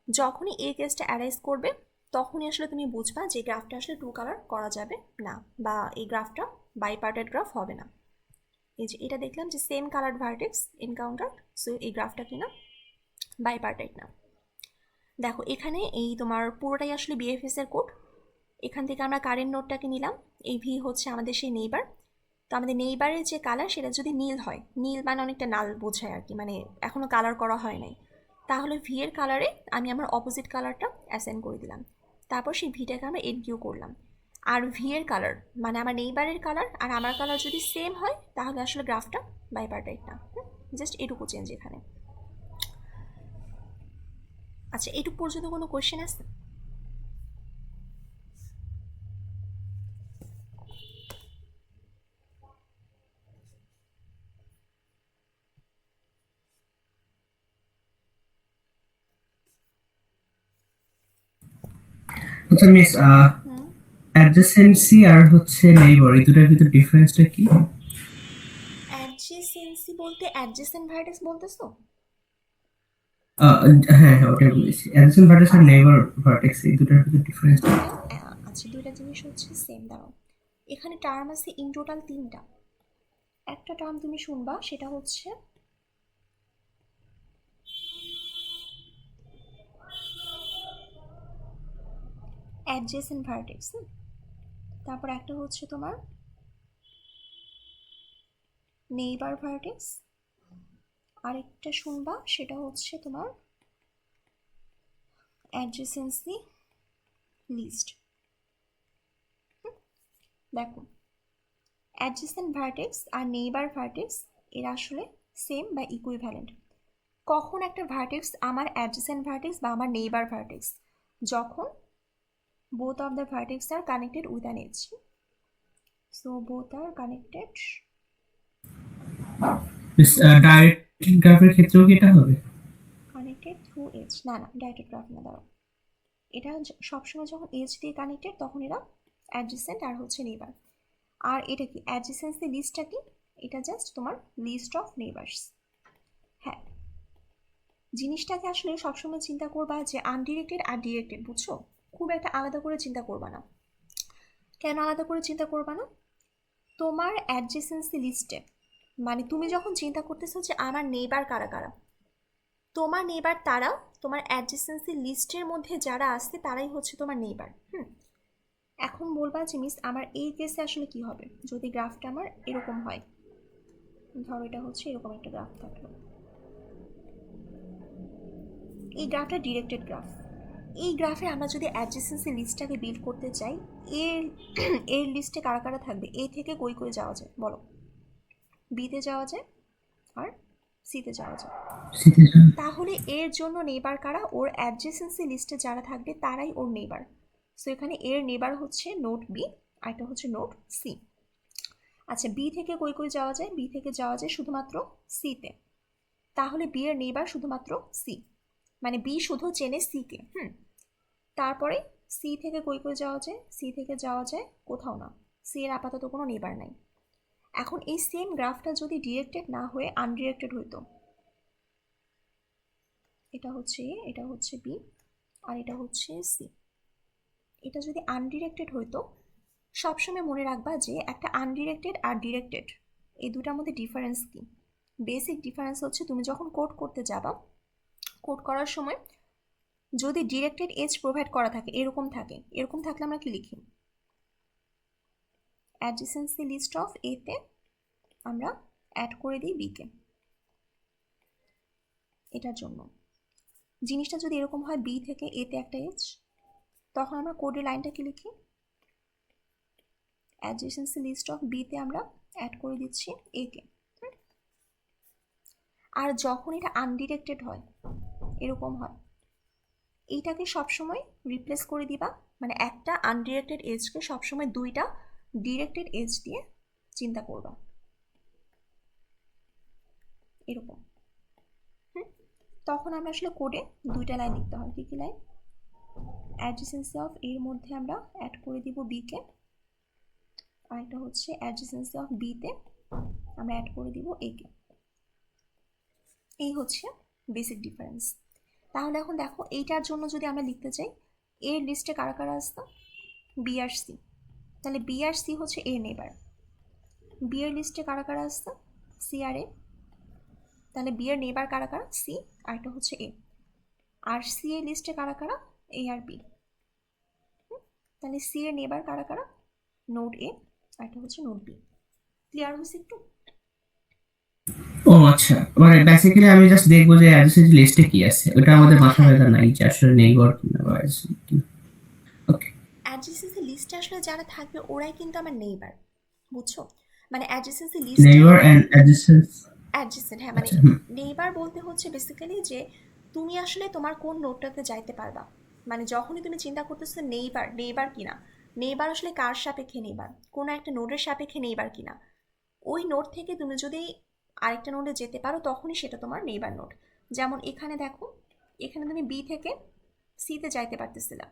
যখনই এই কেসটা অ্যারাইজ করবে তখনই আসলে তুমি বুঝবা যে গ্রাফটা আসলে 2 কালার করা যাবে না, বা এই গ্রাফটা বাইপার্টেড গ্রাফ হবে না। এই যে এটা দেখলাম যে same colour vertex encounter, so এই গ্রাফটা কিনা বাইপার্টেড না। দেখো এখানে এই তোমার পুরোটাই আসলে বিএফএস এর কোড। এখান থেকে আমরা কারেন্ট নোটটাকে নিলাম, এই ভি হচ্ছে আমাদের সেই নেইবার। তো আমাদের নেইবারের যে কালার সেটা যদি নীল হয়, নীল মানে অনেকটা লাল বোঝায় আর কি, মানে এখনও কালার করা হয় নাই, তাহলে ভি এর কালারে আমি আমার অপোজিট কালারটা অ্যাসাইন করে দিলাম, তারপর সেই ভিটাকে আমরা এনকিউ করলাম। আর ভি এর কালার মানে আমার নেইবারের কালার আর আমার কালার যদি সেম হয় তাহলে আসলে গ্রাফটা বাইপার্টাইট না। জাস্ট এটুকু চেঞ্জ এখানে। আচ্ছা এটুকু পর্যন্ত কোনো কোয়েশ্চেন আছে? আচ্ছা মিস, অ্যাডজেসেন্সি আর হচ্ছে নেইবার এই দুটার ভিতর ডিফারেন্সটা কি? অ্যাডজেসেন্সি বলতে অ্যাডজেসেন্ট ভার্টেক্স বলতেছো? হ্যাঁ হ্যাঁ ওটাই বলেছি, অ্যাডজেসেন্ট ভার্টেক্স আর নেইবার ভার্টেক্স এই দুটার ভিতর ডিফারেন্সটা কি? আচ্ছা দুইটা জিনিস হচ্ছে সেম। দাঁড়াও, এখানে টার্ম আছে ইন টোটাল 3টা। একটা টার্ম তুমি শুনবা সেটা হচ্ছে অ্যাডজেসেন্ট ভার্টেক্স, তারপর একটা হচ্ছে তোমার নেইবার ভার্টেক্স, আরেকটা শুনবা সেটা হচ্ছে তোমার অ্যাডজেসেন্সি লিস্ট। দেখো অ্যাডজেসেন্ট ভার্টেক্স আর নেইবার ভার্টেক্স এরা আসলে সেম বা ইকুইভ্যালেন্ট। কখন একটা ভার্টেক্স আমার অ্যাডজেসেন্ট ভার্টেক্স বা আমার নেইবার ভার্টেক্স? যখন both of the vertex are connected with an edge. So both are connected miss, direct গ্রাফের ক্ষেত্রেও কি এটা হবে? through edge। না না ডাইরেক্ট গ্রাফ না, দাঁড়াও, এটা সবসময় যখন এজ দিয়ে কানেক্টেড তখন এরা অ্যাডজেসেন্ট আর হচ্ছে নেইবার। আর এটা কি অ্যাডজেসেন্সি লিস্টটা কি? এটা জাস্ট তোমার লিস্ট অফ নেইবার্স। হ্যাঁ, জিনিসটাকে আসলে সবসময় চিন্তা করবা যে আনডিরেক্টেড আর ডিরেক্টেড, বুঝছো? খুব একটা আলাদা করে চিন্তা করবা না। কেন আলাদা করে চিন্তা করবা না? তোমার অ্যাডজেসেন্সি লিস্টে মানে তুমি যখন চিন্তা করতেছো যে আমার নেইবার কারা কারা, তোমার নেইবার তারা তোমার অ্যাডজেসেন্সি লিস্টের মধ্যে যারা আসছে তারাই হচ্ছে তোমার নেইবার। এখন বলবা যে মিস আমার এই কেসে আসলে কি হবে যদি গ্রাফটা আমার এরকম হয়। ধরো এটা হচ্ছে এরকম একটা গ্রাফ থাকলো, এই গ্রাফটা ডিরেক্টেড গ্রাফ। এই গ্রাফে আমরা যদি অ্যাডজেসেন্সি লিস্টটাকে বিল্ড করতে চাই, এর এর লিস্টে কারা কারা থাকবে? এ থেকে কই কই যাওয়া যায় বলো? বিতে যাওয়া যায় আর সিতে যাওয়া যায়। তাহলে এর জন্য নেবার কারা? ওর অ্যাডজেসেন্সি লিস্টে যারা থাকবে তারাই ওর নেবার। সো এখানে এর নেবার হচ্ছে নোট বি, আর এটা হচ্ছে নোট সি। আচ্ছা, বি থেকে কই কই যাওয়া যায়? বি থেকে যাওয়া যায় শুধুমাত্র সিতে। তাহলে বি এর নেবার শুধুমাত্র সি, মানে বি শুধু চেনে সিকে। তারপরে সি থেকে কই কই যাওয়া যায়? সি থেকে যাওয়া যায় কোথাও না, সি এর আপাতত কোনো নেবার নাই। এখন এই সেম গ্রাফটা যদি ডিরেক্টেড না হয়ে আনডিরেক্টেড হইতো, এটা হচ্ছে এ, এটা হচ্ছে বি, আর এটা হচ্ছে সি, এটা যদি আনডিরেক্টেড হইতো, সবসময় মনে রাখবা যে একটা আনডিরেক্টেড আর ডিরেক্টেড এই দুটার মধ্যে ডিফারেন্স কি? বেসিক ডিফারেন্স হচ্ছে তুমি যখন কোড করতে যাবা, কোড করার সময় যদি ডিরেক্টেড এজ প্রোভাইড করা থাকে, এরকম থাকলে আমরা কি লিখি? অ্যাডজেসেন্সি লিস্ট অফ এ তে আমরা অ্যাড করে দিই বি কে। এটার জন্য জিনিসটা যদি এরকম হয়, বি থেকে এ তে একটা এজ, তখন আমরা কোডের লাইনটা কি লিখি? অ্যাডজেসেন্সি লিস্ট অফ বি তে আমরা অ্যাড করে দিচ্ছি এ কে। আর যখন এটা আনডিরেক্টেড হয়, এরকম হয়, এইটাকে সবসময় রিপ্লেস করে দিবা, মানে একটা আনডিরেক্টেড এজকে সবসময় দুইটা ডিরেক্টেড এজ দিয়ে চিন্তা করবা, এরকম। তখন আমরা আসলে কোডে দুইটা লাইন লিখতে হয়। কী কী লাইন? অ্যাডজেসেন্সি অফ এর মধ্যে আমরা অ্যাড করে দিব বি কে, আর একটা হচ্ছে অ্যাডজেসেন্সি অফ বি তে আমরা অ্যাড করে দিব এ কে। এই হচ্ছে বেসিক ডিফারেন্স। তাহলে এখন দেখো, এইটার জন্য যদি আমরা লিখতে চাই, এর লিস্টে কারা কারা আসতো? বি আর সি। তাহলে বি আর সি হচ্ছে এ নেবার। বি এর লিস্টে কারা কারা আসতো? সি আর এ। তাহলে বি এর নেবার কারা কারা? সি, আর একটা হচ্ছে এ। আর সি এর লিস্টে কারা কারা? এ আর বি। তাহলে সি এর নেবার কারা কারা? নোড এ, আর একটা হচ্ছে নোড বি। ক্লিয়ার হয়েছে একটু? ও আচ্ছা, মানে বেসিক্যালি আমি জাস্ট দেখবো যে অ্যাডজেসেন্সি লিস্টে কি আছে, ওটা আমাদের মাথা ব্যথা নাই যে আসলে নেইবার কিনা বা ওকে। অ্যাডজেসেন্সি লিস্টে আসলে যারা থাকবে ওরাই কিন্তু আমার নেইবার, বুঝছো? মানে অ্যাডজেসেন্সি লিস্টে নেইবার এন্ড অ্যাডজেসেন্স। অ্যাডজেসেন্ট, হ্যাঁ, মানে আচ্ছা, নেইবার বলতে হচ্ছে বেসিক্যালি যে তুমি আসলে তোমার কোন নোটটাতে যাইতে পারবা। মানে যখনই তুমি চিন্তা করতেছো নেইবার, নেইবার কিনা, নেইবার আসলে কার সাপেক্ষে নেইবার? কোনো একটা নোডের সাপেক্ষে নেইবার কিনা, ওই নোড থেকে তুমি যদি আরেকটা নোডে যেতে পারো তখনই সেটা তোমার নেইবার নোড। যেমন এখানে দেখো, এখানে তুমি বি থেকে সিতে যাইতে পারতেছিলা,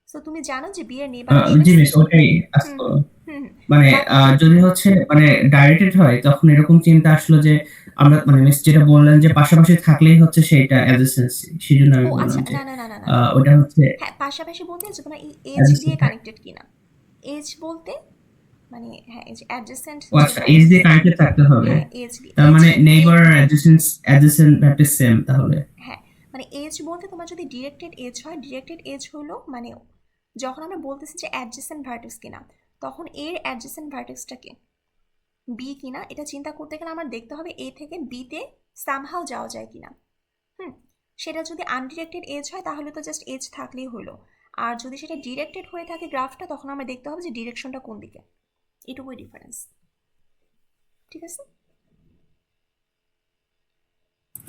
সো তুমি জানো যে বি এর নেইবার আসলে জি সি। মিস, ওটাই হুম আসতো। হুম হুম মানে বাট যদি হচ্ছে মানে ডাইরেক্টেড হয় তখন এরকম চিন্তা আসলো যে আমরা মানে মিস যেটা বললেন যে পাশাপাশি থাকলেই হচ্ছে সেটা অ্যাডজেসেন্সি, সেজন্য আমি ও আচ্ছা, বললাম যে না না না না না না, ওটা হচ্ছে হ্যাঁ পাশাপাশি বলতে যে তোমার এই এজ দিয়ে অ্যাডজেসেন্ট। কানেক্টেড কিনা। এজ বলতে মানে হ্যাঁ, এই যে অ্যাডজেসেন্ট ও আচ্ছা, যেটা, এজ দিয়ে কানেক্টেড থাকতে হবে। হ্যাঁ এজ দিয়ে, তার এজ মানে নেইবার আর অ্যাডজেসেন্ট ভ্যালু সেম তাহলে। হ্যাঁ, মানে এজ বলতে তোমার যদি ডিরেক্টেড এজ হয়, ডিরেক্টেড এজ হলো মানে যখন আমরা বলতেছি যে অ্যাডজেসেন্ট ভার্টেক্স কিনা, তখন এর অ্যাডজেসেন্ট ভার্টেক্সটাকে বি কিনা, এটা চিন্তা করতে গেলে আমার দেখতে হবে এ থেকে বিতে সামহাও যাওয়া যায় কিনা। সেটা যদি আনডিরেক্টেড এজ হয় তাহলে তো জাস্ট এজ থাকলেই হলো, আর যদি সেটা ডিরেক্টেড হয়ে থাকে গ্রাফটা, তখন আমরা দেখতে হবে যে ডিরেকশনটা কোন দিকে। এটুকুই ডিফারেন্স, ঠিক আছে?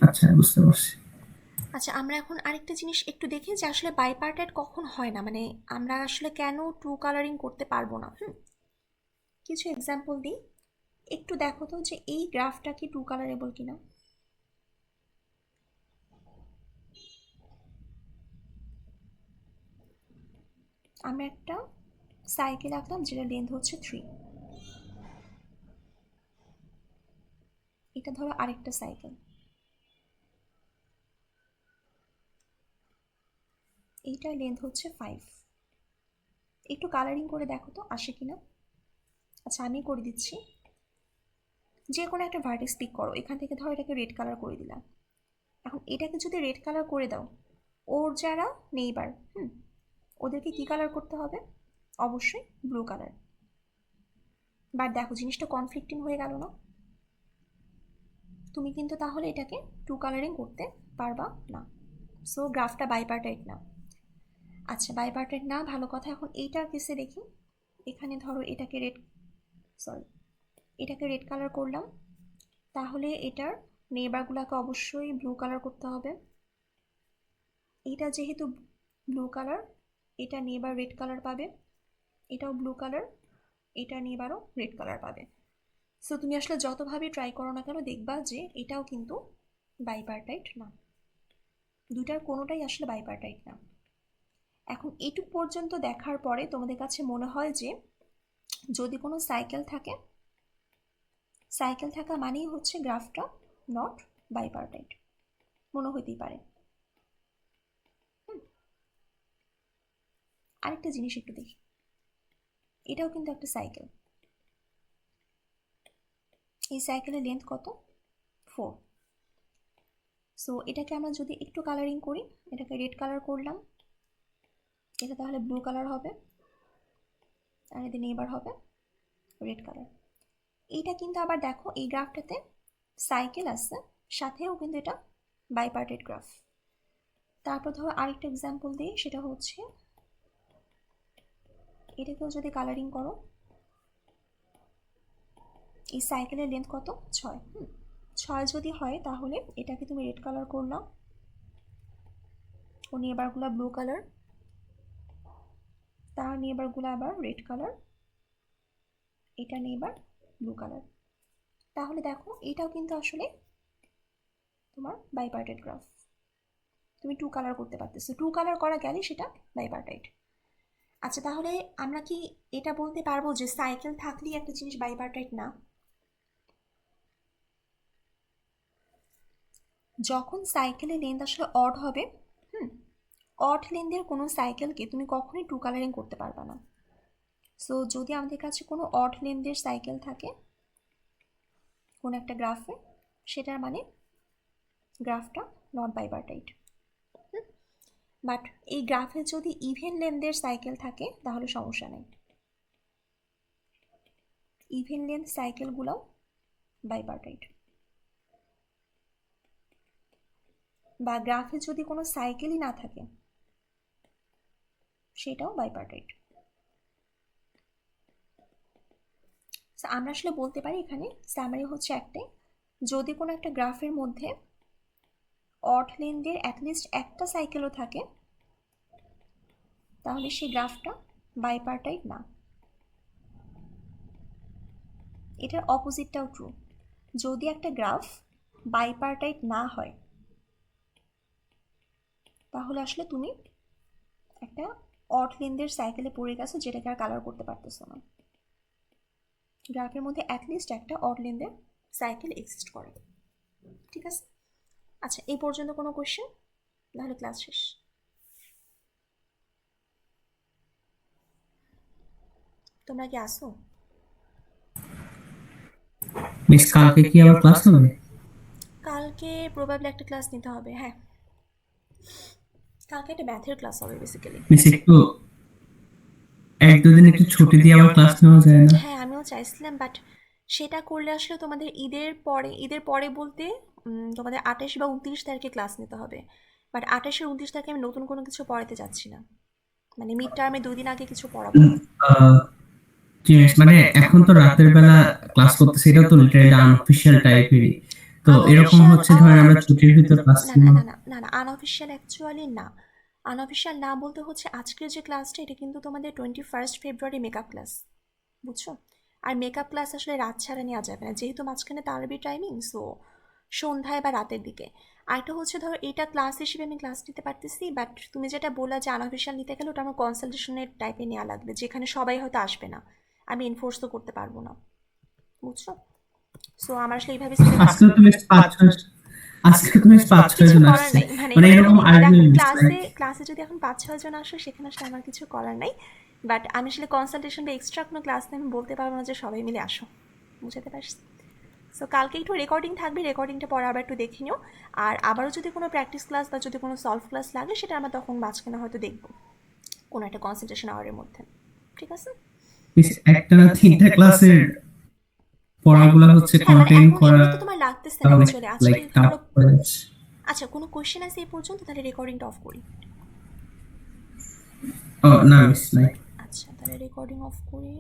আচ্ছা, বুঝতে পারছি। আচ্ছা, আমরা এখন আরেকটা জিনিস একটু দেখি যে আসলে বাইপার্টেড কখন হয় না, মানে আমরা আসলে কেন টু কালারিং করতে পারবো না। কিছু এক্সাম্পল দিই, একটু দেখো তো যে এই গ্রাফটা কি টু কালারেবল কিনা। আমরা একটা সাইকেল আঁকলাম যেটা লেন্থ হচ্ছে 3, এটা ধরো আরেকটা সাইকেল, এইটার লেন্থ হচ্ছে 5। একটু কালারিং করে দেখো তো আসে কিনা। আচ্ছা, আমি করে দিচ্ছি। যে কোনো একটা ভার্টেক্স পিক করো, এখান থেকে ধরো এটাকে রেড কালার করে দিলাম। এখন এটাকে যদি রেড কালার করে দাও, ওর যারা নেইবার ওদেরকে কি কালার করতে হবে? অবশ্যই ব্লু কালার। বাট দেখো জিনিসটা কনফ্লিক্টিং হয়ে গেল না? তুমি কিন্তু তাহলে এটাকে টু কালারিং করতে পারবা না। সো গ্রাফটা বাইপার্টাইট না। আচ্ছা, বাইপার্টাইট না, ভালো কথা। এখন এইটার কেসে দেখি। এখানে ধরো এটাকে রেড কালার করলাম, তাহলে এটার নেবারগুলোকে অবশ্যই ব্লু কালার করতে হবে। এটা যেহেতু ব্লু কালার, এটা নেবার রেড কালার পাবে, এটাও ব্লু কালার, এটা নেবারও রেড কালার পাবে। সো তুমি আসলে যতভাবে ট্রাই করো না কেন, দেখবা যে এটাও কিন্তু বাইপার্টাইট না, দুটার কোনোটাই আসলে বাইপার্টাইট না। এখন এইটুক পর্যন্ত দেখার পরে তোমাদের কাছে মনে হয় যে যদি কোনো সাইকেল থাকা মানেই হচ্ছে গ্রাফটা নট বাইপার্টাইট, মনে হইতেই পারে। আরেকটা জিনিস একটু দেখি, এটাও কিন্তু একটা সাইকেল। এই সাইকেলের লেন্থ কত? 4। সো এটাকে আমরা যদি একটু কালারিং করি, এটাকে রেড কালার করলাম, এটা তাহলে ব্লু কালার হবে, আর এদের নেবার হবে রেড কালার। এইটা কিন্তু আবার দেখো, এই গ্রাফটাতে সাইকেল আছে, সাথেও কিন্তু এটা বাইপার্টেড গ্রাফ। তারপর ধরো আরেকটা এক্সাম্পল দিই, সেটা হচ্ছে এটাকেও যদি কালারিং করো, এই সাইকেলের লেন্থ কত? 6। 6 যদি হয় তাহলে এটাকে তুমি রেড কালার করলাম, ও নেবারগুলো ব্লু কালার, তার নেবারগুলো আবার রেড কালার, এটা নেবার ব্লু কালার। তাহলে দেখো এটাও কিন্তু আসলে তোমার বাইপার্টেড গ্রাফ। তুমি 2 কালার করতে পারতেছো, 2 কালার করা গেলে সেটা বাইপার্টাইট। আচ্ছা, তাহলে আমরা কি এটা বলতে পারবো যে সাইকেল থাকলেই একটা জিনিস বাইপার্টাইট না? যখন সাইকেলের লেন্থ আসলে অড হবে, অড লেন্থের কোনো সাইকেলকে তুমি কখনোই 2 কালারিং করতে পারবে না। সো যদি আমাদের কাছে কোনো অড লেন্থের সাইকেল থাকে কোনো একটা গ্রাফে, সেটার মানে গ্রাফটা নট বাইপার্টাইট। বাট এই গ্রাফে যদি ইভেন লেন্থের সাইকেল থাকে তাহলে সমস্যা নেই, ইভেন লেন্থ সাইকেলগুলোও বাইপার্টাইট। বা গ্রাফে যদি কোনো সাইকেলই না থাকে সেটাও বাইপার্টাইট। আমরা আসলে বলতে পারি এখানে সামারি হচ্ছে একটাই, যদি কোনো একটা গ্রাফের মধ্যে অড লেন্থের অ্যাটলিস্ট একটা সাইকেলও থাকে তাহলে সেই গ্রাফটা বাইপার্টাইট না। এটার অপোজিটটাও ট্রু, যদি একটা গ্রাফ বাইপার্টাইট না হয় তাহলে আসলে তুমি একটা অড লেন্থের সাইকেলে পড়ে গেছো, যেটাকে আর কালার করতে পারতেছো না। গ্রাফের মধ্যে অ্যাটলিস্ট একটা অড লেন্থের সাইকেল এক্সিস্ট করে। ঠিক আছে? আচ্ছা, এই পর্যন্ত কোনো কোয়েশ্চেন? তাহলে ক্লাস শেষ। তোমরা কি আসো? মিস কালকে কি আবার ক্লাস হবে? কালকে প্রবাবলি একটা ক্লাস নিতে হবে, হ্যাঁ। কালকে একটা ম্যাথের ক্লাস হবে বেসিক্যালি। মিস একটু 1-2 দিন একটু ছুটি দিয়ে আবার ক্লাস নেওয়া যায় না? হ্যাঁ, আমিও চাইছিলাম, বাট সেটা করলে আসলে তোমাদের ঈদের পরে বলতে তোমাদের 28 বা 29 তারিখে ক্লাস নিতে হবে। বাট 28 আর 29 তারিখে আমি নতুন কোনো কিছু পড়াতে যাচ্ছি না, মানে মিড টার্মে 2 দিন আগে কিছু পড়াবো না। জি মিস, মানে এখন তো রাতের বেলা ক্লাস করতেছি, এটা তো লিটারালি আনঅফিশিয়াল টাইপেরই। তো এরকম হচ্ছে ধরেন আমরা ছুটির ভিতর ক্লাস না নিব। না না না না, আনঅফিশিয়াল অ্যাকচুয়ালি না। আনঅফিশিয়াল না বলতে হচ্ছে আজকের যে ক্লাসটা, এটা কিন্তু তোমাদের 21 ফেব্রুয়ারি মেকআপ ক্লাস, বুঝছো? আর মেকআপ ক্লাস আসলে রাত ছাড়া নেওয়া যাবে না, যেহেতু মাঝখানে তারাবি টাইমিং, সো সন্ধ্যায় বা রাতের দিকে। আরেকটা হচ্ছে ধরো এটা ক্লাস হিসেবে আমি ক্লাস নিতে পারতেছি, বাট তুমি যেটা বললা যে আনঅফিশিয়াল নিতে গেলে ওটা আমার কনসালটেশনের টাইপে নেওয়া লাগবে, যেখানে সবাই হয়তো আসবে না, আমি এনফোর্স তো করতে পারবো না, বুঝছো? সো আমার আসলে এইভাবে আজকে তুমি 5-6 কিছু জন করার আসছে, নেই, মানে এরকম আর্গুমেন্ট ক্লাসে যদি এখন 5-6 জন আসো, সেখানে আসলে আমার কিছু করার নাই। বাট আমি আসলে কনসালটেশন বা এক্সট্রা কোনো ক্লাস আমি বলতে পারবো না যে সবাই মিলে আসো, বুঝাতে পারছি? সো কালকে একটু রেকর্ডিং থাকবে, রেকর্ডিংটা পরে আবার একটু দেখে নিও। আর আবারও যদি কোনো প্র্যাকটিস ক্লাস বা যদি কোনো সলভ ক্লাস লাগে, সেটা আমরা তখন মাঝখানে হয়তো দেখবো কোনো একটা কনসেন্ট্রেশন আওয়ারের মধ্যে। ঠিক আছে? একটা না 3টা ক্লাসের পড়াগুলো হচ্ছে হ্যাঁ, মানে কন্টেইন এখন করা এমনি তো তোমার লাগতেছে না অ্যাকচুয়ালি, আজকে লাইক টাফ ধরো হয়ে যাচ্ছে। আচ্ছা, কোনো কোয়েশ্চেন আছে এই পর্যন্ত? তাহলে রেকর্ডিংটা অফ করি। ও না মিস নাই। আচ্ছা, তাহলে রেকর্ডিং অফ করি।